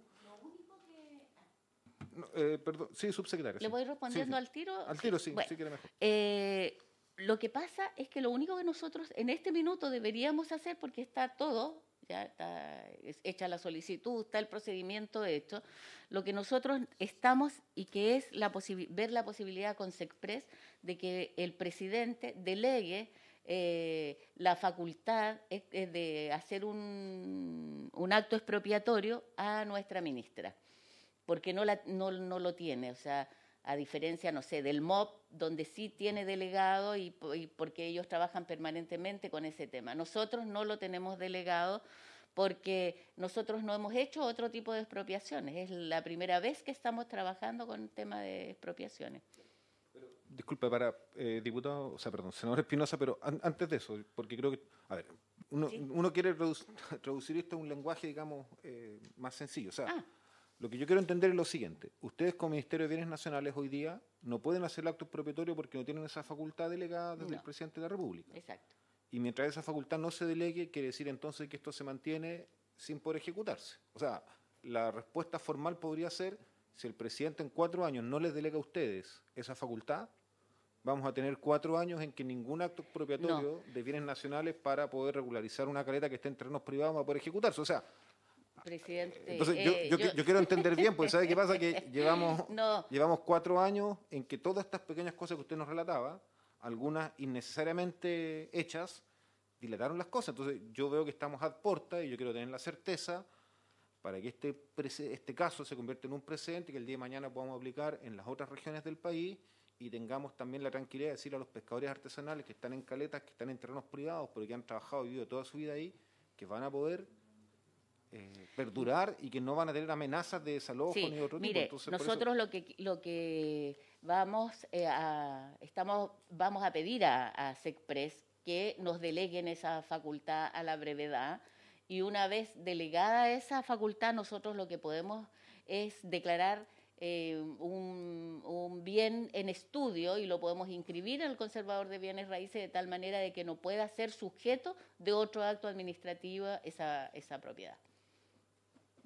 No, perdón, sí, subsecretaria. ¿Le sí. voy respondiendo Sí, al tiro? Al tiro, sí, Bueno, sí quiere mejor. lo que pasa es que lo único que nosotros en este minuto deberíamos hacer, porque está todo, ya está hecha la solicitud, está el procedimiento hecho, lo que nosotros estamos y que es ver la posibilidad con SECPRES de que el presidente delegue la facultad de hacer un acto expropiatorio a nuestra ministra, porque no lo tiene, o sea, a diferencia, no sé, del MOP, donde sí tiene delegado y porque ellos trabajan permanentemente con ese tema. Nosotros no lo tenemos delegado porque nosotros no hemos hecho otro tipo de expropiaciones. Es la primera vez que estamos trabajando con el tema de expropiaciones. Disculpe, diputado, o sea, perdón, senador Espinosa, pero antes de eso, porque creo que, a ver, uno quiere traducir esto a un lenguaje, digamos, más sencillo. O sea, lo que yo quiero entender es lo siguiente. Ustedes como Ministerio de Bienes Nacionales hoy día no pueden hacer el acto expropiatorio porque no tienen esa facultad delegada desde el presidente de la República. Exacto. Y mientras esa facultad no se delegue, quiere decir entonces que esto se mantiene sin poder ejecutarse. O sea, la respuesta formal podría ser, si el presidente en 4 años no les delega a ustedes esa facultad, vamos a tener 4 años en que ningún acto expropiatorio de bienes nacionales para poder regularizar una caleta que esté en terrenos privados va a poder ejecutarse. O sea, presidente, entonces yo quiero entender bien, porque ¿sabe qué pasa? Que llevamos 4 años en que todas estas pequeñas cosas que usted nos relataba, algunas innecesariamente hechas, dilataron las cosas. Entonces yo veo que estamos a porta y yo quiero tener la certeza para que este caso se convierta en un precedente que el día de mañana podamos aplicar en las otras regiones del país y tengamos también la tranquilidad de decir a los pescadores artesanales que están en caletas, que están en terrenos privados, pero que han trabajado y vivido toda su vida ahí, que van a poder perdurar y que no van a tener amenazas de desalojo ni de otro tipo. Entonces, nosotros lo que vamos a pedir a SECPRES que nos deleguen esa facultad a la brevedad, y una vez delegada esa facultad, nosotros lo que podemos es declarar un bien en estudio y lo podemos inscribir en el conservador de bienes raíces de tal manera de que no pueda ser sujeto de otro acto administrativo esa propiedad.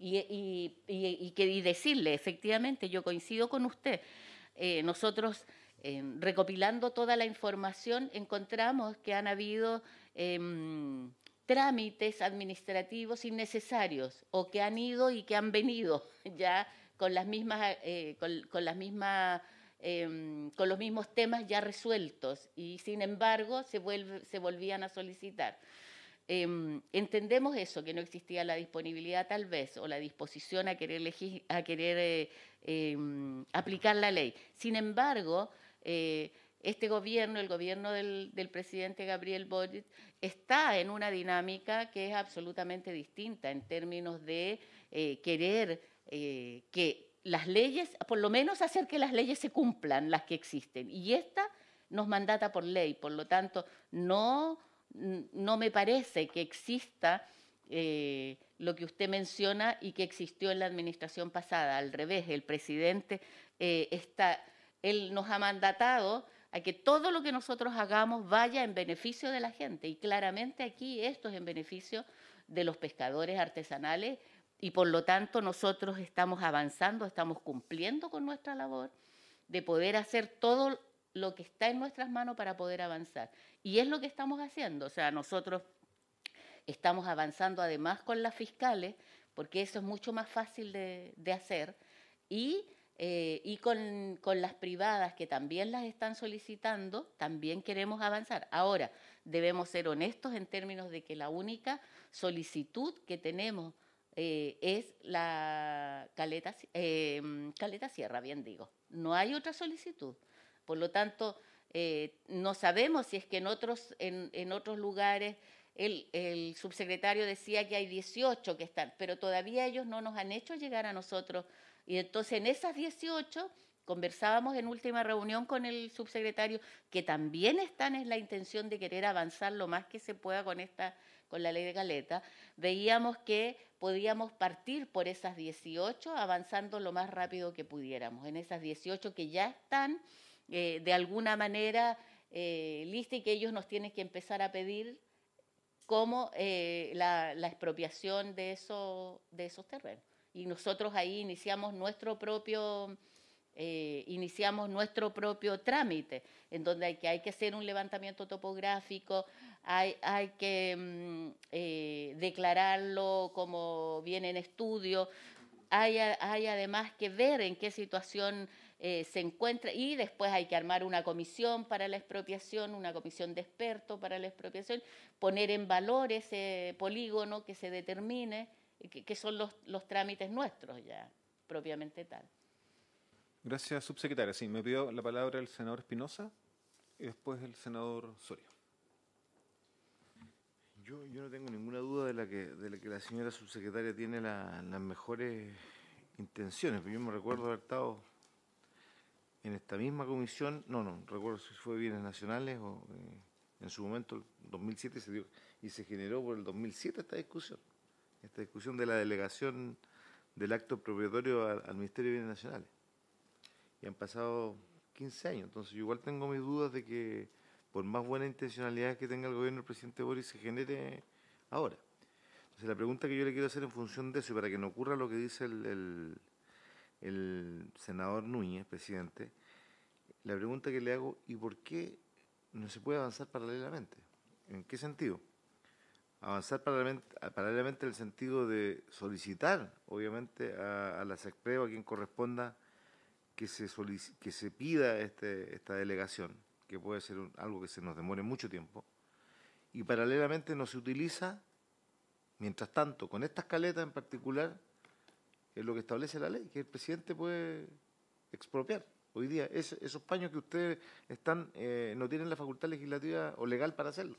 Y decirle, efectivamente, yo coincido con usted, nosotros recopilando toda la información encontramos que han habido trámites administrativos innecesarios o que han ido y que han venido ya con los mismos temas ya resueltos y sin embargo se volvían a solicitar. Entendemos eso, que no existía la disponibilidad tal vez o la disposición a querer aplicar la ley. Sin embargo, este gobierno, el gobierno del presidente Gabriel Boric, está en una dinámica que es absolutamente distinta en términos de querer que las leyes, por lo menos hacer que las leyes se cumplan, las que existen. Y esta nos mandata por ley, por lo tanto, no me parece que exista lo que usted menciona y que existió en la administración pasada. Al revés, el presidente él nos ha mandatado a que todo lo que nosotros hagamos vaya en beneficio de la gente. Y claramente aquí esto es en beneficio de los pescadores artesanales y por lo tanto nosotros estamos avanzando, estamos cumpliendo con nuestra labor de poder hacer todo lo que está en nuestras manos para poder avanzar. Y es lo que estamos haciendo. O sea, nosotros estamos avanzando además con las fiscales, porque eso es mucho más fácil de hacer, y con las privadas que también las están solicitando, también queremos avanzar. Ahora, debemos ser honestos en términos de que la única solicitud que tenemos es la Caleta Sierra, bien digo. No hay otra solicitud. Por lo tanto, no sabemos si es que en otros lugares el subsecretario decía que hay 18 que están, pero todavía ellos no nos han hecho llegar a nosotros. Y entonces en esas 18 conversábamos en última reunión con el subsecretario que también están en la intención de querer avanzar lo más que se pueda con con la ley de caleta, veíamos que podíamos partir por esas 18 avanzando lo más rápido que pudiéramos, en esas 18 que ya están de alguna manera listas y que ellos nos tienen que empezar a pedir como la expropiación de esos terrenos. Y nosotros ahí iniciamos nuestro propio trámite, en donde hay que hacer un levantamiento topográfico, hay que declararlo como bien en estudio, hay además que ver en qué situación se encuentra y después hay que armar una comisión para la expropiación, una comisión de expertos para la expropiación, poner en valor ese polígono que se determine, que son los trámites nuestros ya, propiamente tal. Gracias, subsecretaria. Sí, me pidió la palabra el senador Espinosa y después el senador Soria. Yo no tengo ninguna duda de que la señora subsecretaria tiene las mejores intenciones. Yo me recuerdo haber estado en esta misma comisión, no recuerdo si fue Bienes Nacionales o en su momento, el 2007, se dio y se generó por el 2007 esta discusión de la delegación del acto expropiatorio al Ministerio de Bienes Nacionales. Y han pasado 15 años, entonces yo igual tengo mis dudas de que por más buena intencionalidad que tenga el gobierno del presidente Boris se genere ahora. Entonces la pregunta que yo le quiero hacer en función de eso y para que no ocurra lo que dice el senador Núñez, presidente, la pregunta que le hago, ¿y por qué no se puede avanzar paralelamente? ¿En qué sentido? Avanzar paralelamente en el sentido de solicitar, obviamente, a la SECPREV o a quien corresponda que se pida esta delegación, que puede ser algo que se nos demore mucho tiempo, y paralelamente no se utiliza, mientras tanto, con estas caletas en particular, es lo que establece la ley, que el presidente puede expropiar. Hoy día, esos paños que ustedes no tienen la facultad legislativa o legal para hacerlo.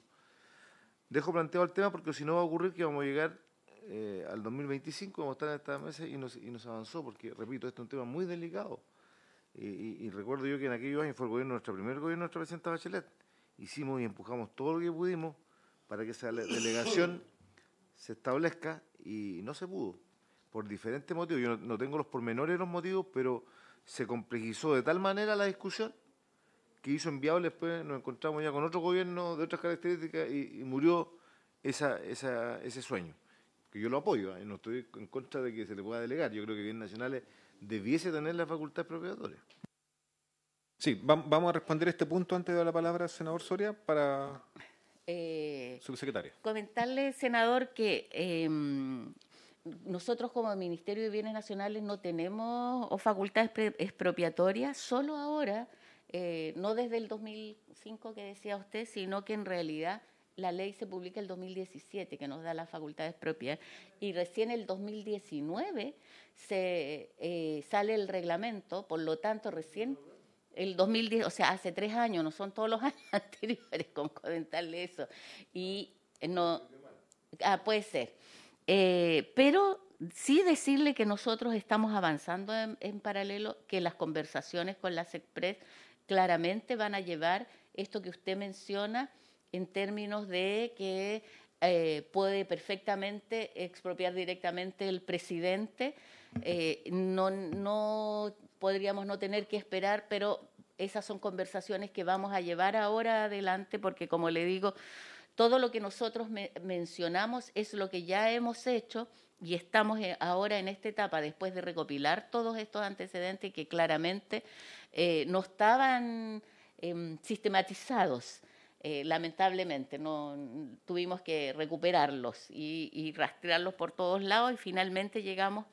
Dejo planteado el tema porque si no va a ocurrir que vamos a llegar al 2025, vamos a estar en esta mesa y nos avanzó, porque, repito, este es un tema muy delicado. Y recuerdo yo que en aquellos años fue nuestro primer gobierno, nuestra presidenta Bachelet. Hicimos y empujamos todo lo que pudimos para que esa delegación se establezca y no se pudo, por diferentes motivos. Yo no tengo los pormenores de los motivos, pero se complejizó de tal manera la discusión que hizo inviable. Después nos encontramos ya con otro gobierno de otras características y murió ese sueño, que yo lo apoyo, no estoy en contra de que se le pueda delegar. Yo creo que Bienes Nacionales debiese tener la facultad expropiatoria. Sí, vamos a responder este punto antes de dar la palabra al senador Soria para subsecretaria. Comentarle, senador, que nosotros como Ministerio de Bienes Nacionales no tenemos facultades expropiatorias, solo ahora, no desde el 2005 que decía usted, sino que en realidad la ley se publica el 2017, que nos da las facultades propias, y recién el 2019 sale el reglamento, por lo tanto recién el 2010, o sea, hace 3 años, no son todos los años anteriores, con comentarle eso. Y no, puede ser. Pero sí decirle que nosotros estamos avanzando en paralelo, que las conversaciones con la SECPREV claramente van a llevar esto que usted menciona en términos de que puede perfectamente expropiar directamente el presidente. No podríamos no tener que esperar, pero esas son conversaciones que vamos a llevar ahora adelante, porque como le digo, todo lo que nosotros mencionamos es lo que ya hemos hecho y estamos ahora en esta etapa, después de recopilar todos estos antecedentes que claramente no estaban sistematizados. Lamentablemente, no tuvimos que recuperarlos y rastrearlos por todos lados y finalmente llegamos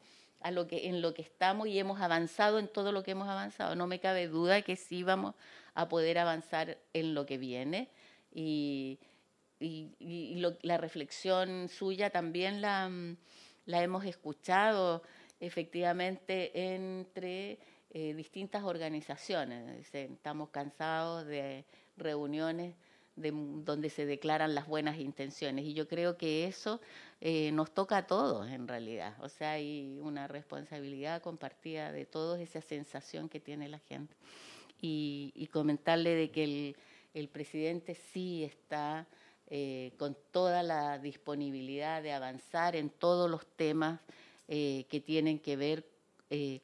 a en lo que estamos y hemos avanzado en todo lo que hemos avanzado. No me cabe duda que sí vamos a poder avanzar en lo que viene y la reflexión suya también la hemos escuchado efectivamente entre distintas organizaciones. Estamos cansados de reuniones donde se declaran las buenas intenciones y yo creo que eso nos toca a todos en realidad, o sea, hay una responsabilidad compartida de todos, esa sensación que tiene la gente y comentarle de que el presidente sí está con toda la disponibilidad de avanzar en todos los temas que tienen que ver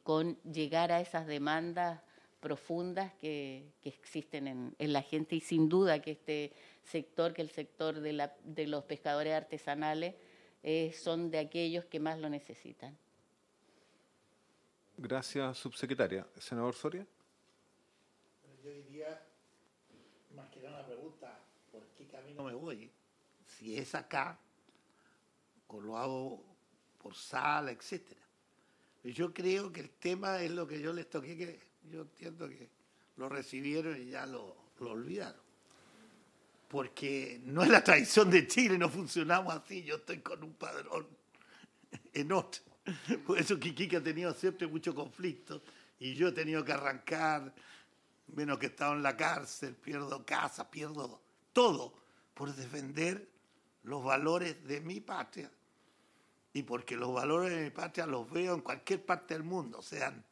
con llegar a esas demandas profundas que existen en la gente, y sin duda que este sector, que el sector de los pescadores artesanales, son de aquellos que más lo necesitan. Gracias, subsecretaria. Senador Soria. Yo diría, más que nada una pregunta, ¿por qué camino me voy? Si es acá, o lo hago por sala, etcétera. Yo creo que el tema es lo que yo les toqué, que yo entiendo que lo recibieron y ya lo olvidaron. Porque no es la tradición de Chile, no funcionamos así. Yo estoy con un padrón en otro. Por eso Iquique ha tenido siempre mucho conflicto y yo he tenido que arrancar, menos que he estado en la cárcel, pierdo casa, pierdo todo por defender los valores de mi patria. Y porque los valores de mi patria los veo en cualquier parte del mundo, sean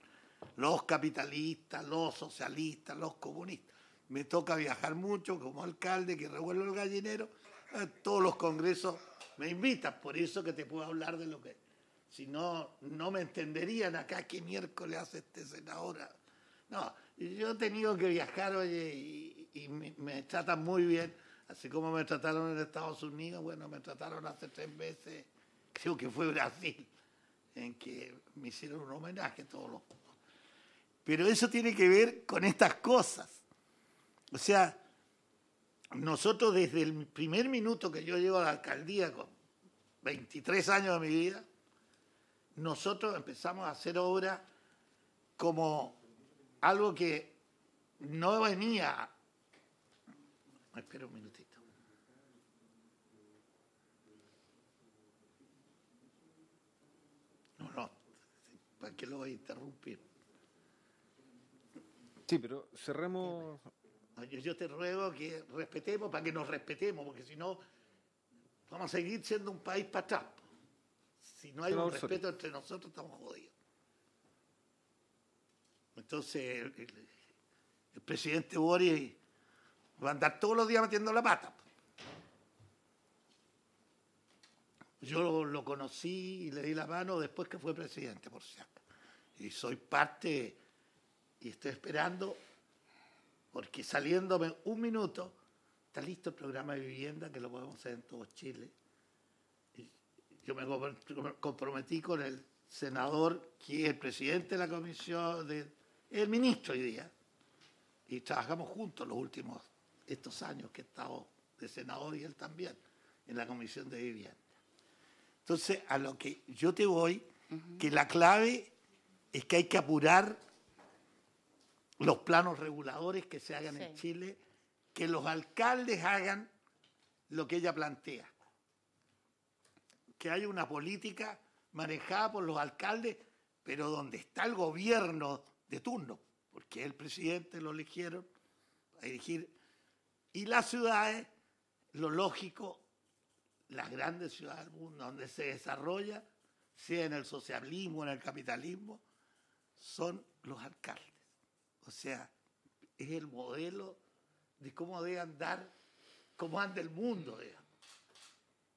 los capitalistas, los socialistas, los comunistas. Me toca viajar mucho como alcalde, que revuelvo el gallinero. Todos los congresos me invitan, por eso que te puedo hablar de lo que... Si no, no me entenderían acá qué miércoles hace este senador. No, yo he tenido que viajar, oye, y me tratan muy bien, así como me trataron en Estados Unidos. Bueno, me trataron hace 3 meses, creo que fue Brasil, en que me hicieron un homenaje a todos los... Pero eso tiene que ver con estas cosas. O sea, nosotros desde el primer minuto que yo llego a la alcaldía, con 23 años de mi vida, nosotros empezamos a hacer obra como algo que no venía... Espera un minutito. No, ¿para qué lo voy a interrumpir? Sí, pero cerremos... Yo te ruego que respetemos, para que nos respetemos, porque si no vamos a seguir siendo un país para atrás. Si no hay un respeto entre nosotros, estamos jodidos. Entonces, el presidente Boris va a andar todos los días metiendo la pata. Yo lo conocí y le di la mano después que fue presidente, por si acaso. Y soy parte, y estoy esperando, porque saliéndome un minuto, está listo el programa de vivienda, que lo podemos hacer en todo Chile. Yo me comprometí con el senador, que es el presidente de la comisión, el ministro hoy día, y trabajamos juntos estos años que he estado de senador y él también, en la comisión de vivienda. Entonces, a lo que yo te voy, que la clave es que hay que apurar los planos reguladores que se hagan en Chile, que los alcaldes hagan lo que ella plantea. Que haya una política manejada por los alcaldes, pero donde está el gobierno de turno, porque el presidente lo eligieron a dirigir, y las ciudades, lo lógico, las grandes ciudades del mundo, donde se desarrolla, sea en el socialismo, en el capitalismo, son los alcaldes. O sea, es el modelo de cómo debe andar, cómo anda el mundo, digamos.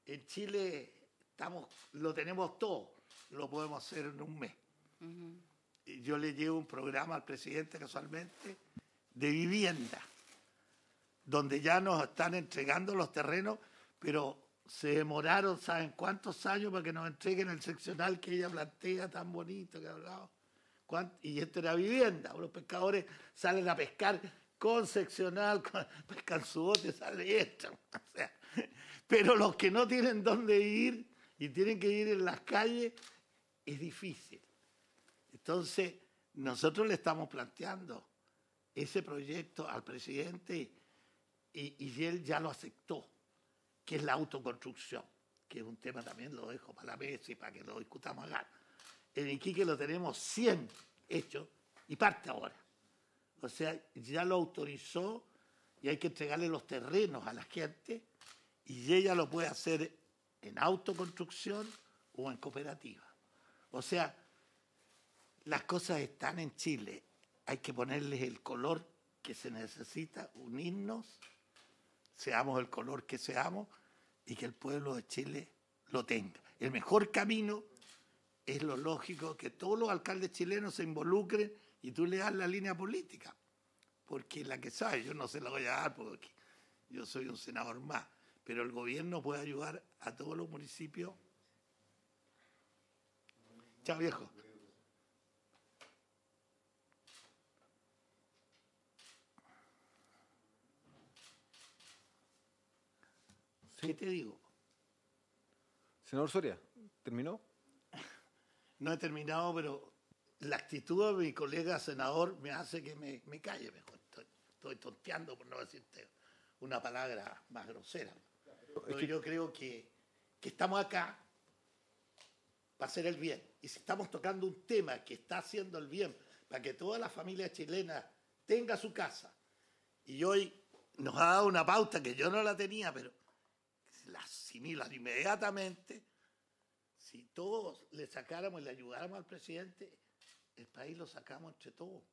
En Chile lo tenemos todo, lo podemos hacer en un mes. Yo le llevo un programa al presidente casualmente de vivienda, donde ya nos están entregando los terrenos, pero se demoraron, ¿saben cuántos años para que nos entreguen el seccional que ella plantea tan bonito que hablaba? Y esto era vivienda. Los pescadores salen a pescar con seccional, pescan su bote, sale y echan. O sea, pero los que no tienen dónde ir y tienen que ir en las calles, es difícil. Entonces, nosotros le estamos planteando ese proyecto al presidente y él ya lo aceptó, que es la autoconstrucción, que es un tema también, lo dejo para la mesa y para que lo discutamos acá. En Iquique lo tenemos 100 hecho y parte ahora. O sea, ya lo autorizó y hay que entregarle los terrenos a la gente y ella lo puede hacer en autoconstrucción o en cooperativa. O sea, las cosas están en Chile. Hay que ponerles el color que se necesita, unirnos, seamos el color que seamos y que el pueblo de Chile lo tenga. El mejor camino es lo lógico que todos los alcaldes chilenos se involucren y tú le das la línea política, porque la que sabe, yo no se la voy a dar porque yo soy un senador más, pero el gobierno puede ayudar a todos los municipios. Chao, viejo. ¿Qué te digo? Senador Soria, ¿terminó? No he terminado, pero la actitud de mi colega senador me hace que me calle mejor. Estoy tonteando, por no decirte una palabra más grosera. Pero yo creo que estamos acá para hacer el bien. Y si estamos tocando un tema que está haciendo el bien para que toda la familia chilena tenga su casa, y hoy nos ha dado una pauta que yo no la tenía, pero la asimilan inmediatamente. Si todos le sacáramos y le ayudáramos al presidente, el país lo sacamos entre todos.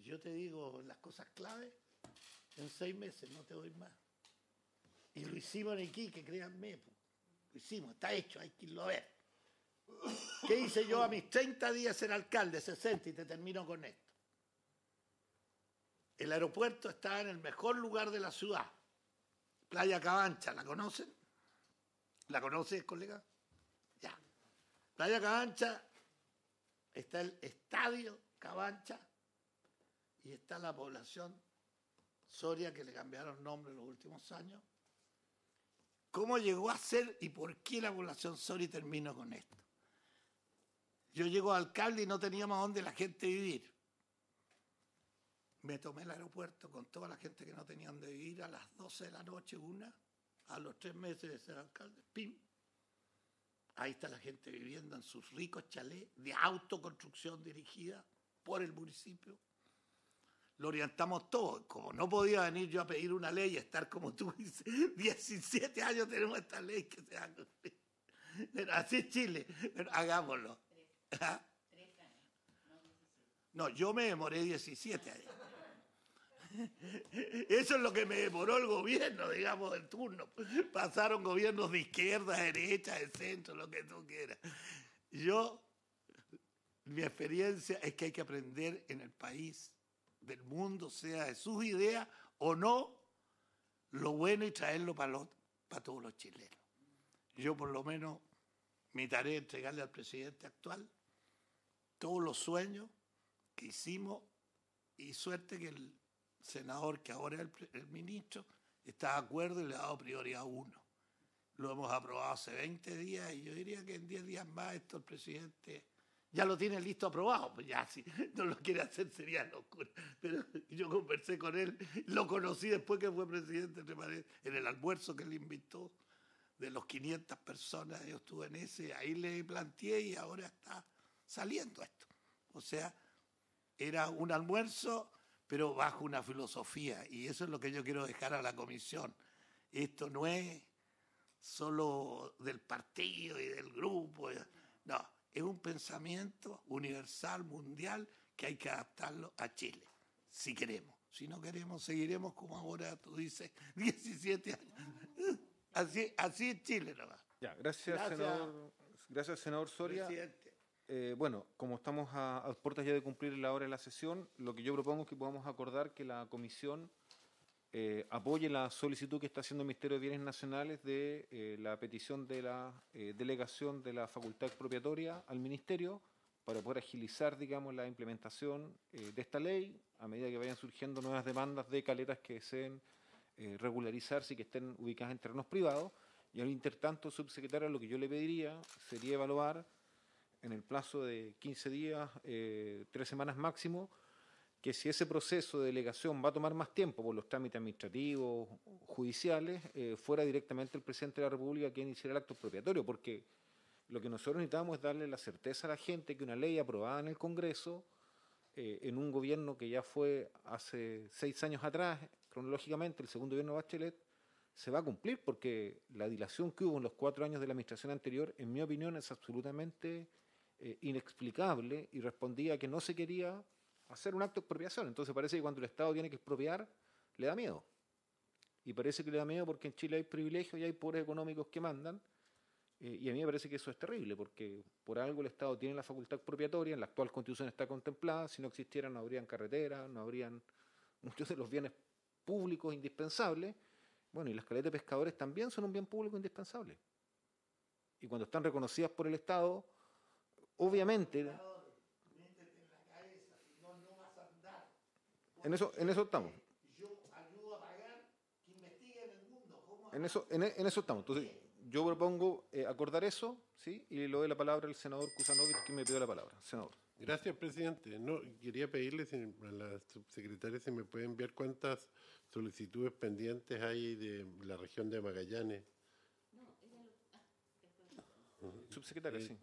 Yo te digo las cosas claves, en 6 meses no te doy más. Y lo hicimos en Iquique, créanme, lo hicimos, está hecho, hay que irlo a ver. ¿Qué hice yo a mis 30 días ser alcalde, 60, y te termino con esto? El aeropuerto está en el mejor lugar de la ciudad. Playa Cabancha, ¿la conocen? ¿La conoces, colega? Ya. Playa Cabancha, está el estadio Cabancha y está la población Soria, que le cambiaron nombre en los últimos años. ¿Cómo llegó a ser y por qué la población Soria? Y termino con esto. Yo llego a alcalde y no teníamos a dónde la gente vivir. Me tomé el aeropuerto con toda la gente que no tenía dónde vivir a las 12 de la noche, a los 3 meses de ser alcalde, ¡pim! Ahí está la gente viviendo en sus ricos chalés de autoconstrucción dirigida por el municipio. Lo orientamos todo. Como no podía venir yo a pedir una ley y estar como tú dices, 17 años tenemos esta ley que se haga. Pero así es Chile, pero hagámoslo. ¿Ah? No, yo me demoré 17 años. Eso es lo que me demoró el gobierno, digamos, del turno. Pasaron gobiernos de izquierda, derecha, de centro, lo que tú quieras. Mi experiencia es que hay que aprender en el país, del mundo, sea de sus ideas o no, lo bueno y traerlo para todos los chilenos. Yo, por lo menos, mi tarea es entregarle al presidente actual todos los sueños que hicimos, y suerte que el senador, que ahora es el ministro, está de acuerdo y le ha dado prioridad a uno. Lo hemos aprobado hace 20 días y yo diría que en 10 días más esto el presidente ya lo tiene listo aprobado. Pues ya, si no lo quiere hacer sería locura. Pero yo conversé con él, lo conocí después que fue presidente, en el almuerzo que él invitó. De los 500 personas, yo estuve en ese, ahí le planteé y ahora está saliendo esto. O sea, era un almuerzo, pero bajo una filosofía, y eso es lo que yo quiero dejar a la comisión. Esto no es solo del partido y del grupo, no, es un pensamiento universal, mundial, que hay que adaptarlo a Chile, si queremos. Si no queremos, seguiremos como ahora, tú dices, 17 años. Así es Chile, nomás. Ya, gracias. Senador Soria. Bueno, como estamos a puertas ya de cumplir la hora de la sesión, lo que yo propongo es que podamos acordar que la comisión apoye la solicitud que está haciendo el Ministerio de Bienes Nacionales de la petición de la delegación de la facultad expropiatoria al Ministerio para poder agilizar, digamos, la implementación de esta ley a medida que vayan surgiendo nuevas demandas de caletas que deseen regularizarse y que estén ubicadas en terrenos privados. Y al intertanto, subsecretaria, lo que yo le pediría sería evaluar en el plazo de 15 días, 3 semanas máximo, que si ese proceso de delegación va a tomar más tiempo por los trámites administrativos, judiciales, fuera directamente el presidente de la República quien hiciera el acto expropiatorio, porque lo que nosotros necesitamos es darle la certeza a la gente que una ley aprobada en el Congreso, en un gobierno que ya fue hace 6 años atrás, cronológicamente, el segundo gobierno de Bachelet, se va a cumplir, porque la dilación que hubo en los 4 años de la administración anterior, en mi opinión, es absolutamente inexplicable y respondía a que no se quería hacer un acto de expropiación. Entonces parece que cuando el Estado tiene que expropiar, le da miedo. y parece que le da miedo porque en Chile hay privilegios y hay poderes económicos que mandan, y a mí me parece que eso es terrible, porque por algo el Estado tiene la facultad expropiatoria, en la actual Constitución está contemplada, si no existiera no habrían carreteras, no habrían muchos de los bienes públicos indispensables. Bueno, y las caletas de pescadores también son un bien público indispensable. Y cuando están reconocidas por el Estado, obviamente... En eso estamos. Yo ayudo a pagar que investiguen el mundo. En eso estamos. Entonces, yo propongo acordar eso, ¿sí? Y le doy la palabra al senador Kusanovich, que me pidió la palabra. Senador. Gracias, presidente. No, quería pedirle a la subsecretaria si me puede enviar cuántas solicitudes pendientes hay de la región de Magallanes. Subsecretaria, sí.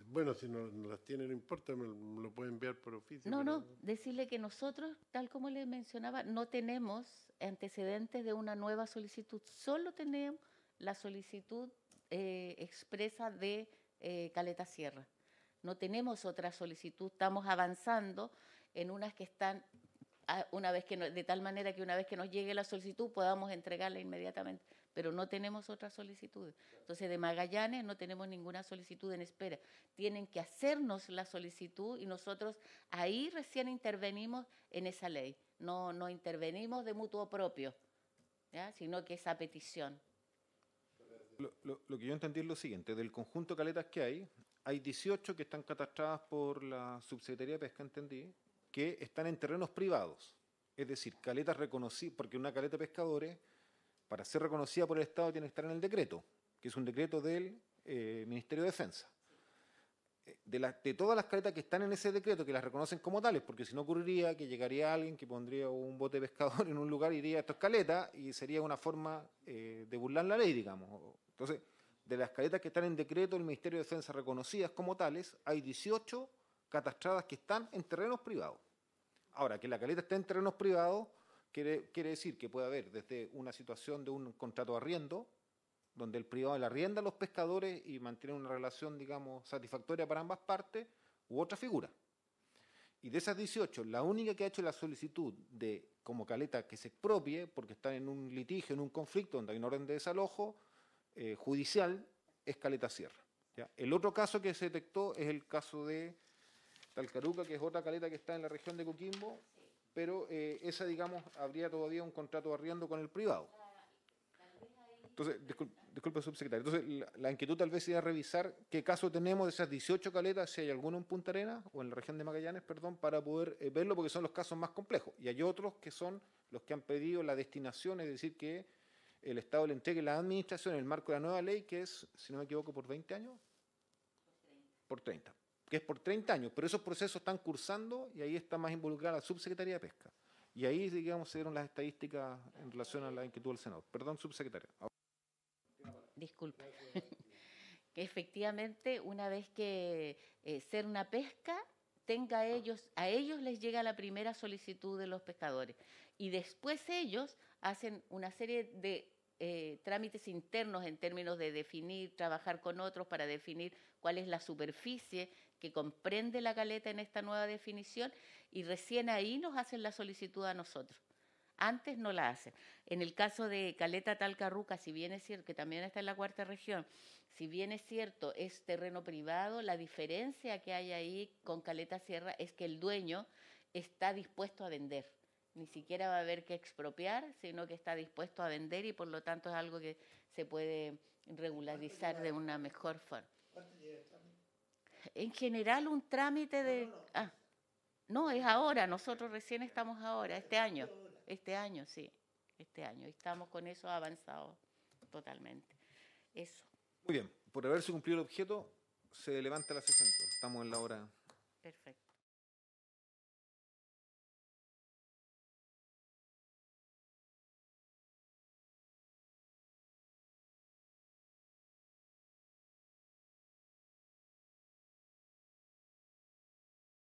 Bueno, si no las tiene, no importa, me lo puede enviar por oficio. No, decirle que nosotros, tal como le mencionaba, no tenemos antecedentes de una nueva solicitud, solo tenemos la solicitud expresa de Caleta Sierra. No tenemos otra solicitud, estamos avanzando en unas que están, de tal manera que una vez que nos llegue la solicitud podamos entregarla inmediatamente, pero no tenemos otras solicitudes. Entonces, de Magallanes no tenemos ninguna solicitud en espera. Tienen que hacernos la solicitud y nosotros ahí recién intervenimos en esa ley. No intervenimos de mutuo propio, ¿ya? Sino que esa petición. Lo que yo entendí es lo siguiente: del conjunto de caletas que hay 18 que están catastradas por la Subsecretaría de Pesca, entendí, que están en terrenos privados. Es decir, caletas reconocidas, porque una caleta de pescadores, para ser reconocida por el Estado, tiene que estar en el decreto, que es un decreto del Ministerio de Defensa. De todas las caletas que están en ese decreto, que las reconocen como tales, porque si no ocurriría que llegaría alguien que pondría un bote de pescador en un lugar y diría esto es caleta, y sería una forma de burlar la ley, digamos. Entonces, de las caletas que están en decreto del Ministerio de Defensa reconocidas como tales, hay 18 catastradas que están en terrenos privados. Ahora, que la caleta esté en terrenos privados quiere decir que puede haber desde una situación de un contrato de arriendo, donde el privado le arrienda a los pescadores y mantiene una relación, digamos, satisfactoria para ambas partes, u otra figura. Y de esas 18, la única que ha hecho la solicitud de como caleta que se expropie, porque están en un litigio, en un conflicto donde hay una orden de desalojo judicial, es Caleta Sierra, ¿ya? El otro caso que se detectó es el caso de Talcaruca, que es otra caleta que está en la región de Coquimbo, pero esa, digamos, habría todavía un contrato de arriendo con el privado. Entonces, disculpe, subsecretario. Entonces, la inquietud tal vez sería revisar qué caso tenemos de esas 18 caletas, si hay alguno en Punta Arenas o en la región de Magallanes, perdón, para poder verlo, porque son los casos más complejos. Y hay otros que son los que han pedido la destinación, es decir, que el Estado le entregue la administración en el marco de la nueva ley, que es, si no me equivoco, por 20 años. Por 30. Que es por 30 años, pero esos procesos están cursando y ahí está más involucrada la Subsecretaría de Pesca. Y ahí, digamos, se dieron las estadísticas en relación a la inquietud del Senado. Perdón, subsecretaria. Disculpa. Que efectivamente, una vez que ser una pesca, a ellos les llega la primera solicitud de los pescadores. Y después ellos hacen una serie de trámites internos en términos de definir, trabajar con otros para definir cuál es la superficie que comprende la caleta en esta nueva definición, y recién ahí nos hacen la solicitud a nosotros. Antes no la hacen. En el caso de Caleta Talcaruca, si bien es cierto que también está en la cuarta región, si bien es cierto es terreno privado, la diferencia que hay ahí con Caleta Sierra es que el dueño está dispuesto a vender. Ni siquiera va a haber que expropiar, sino que está dispuesto a vender, y por lo tanto es algo que se puede regularizar de una mejor forma. ¿Cuánto lleva el trámite? En general, un trámite de... No, es ahora, nosotros recién estamos ahora, este año, sí, este año. Estamos con eso avanzado totalmente. Eso. Muy bien, por haberse cumplido el objeto, se levanta la sesión. Estamos en la hora. Perfecto.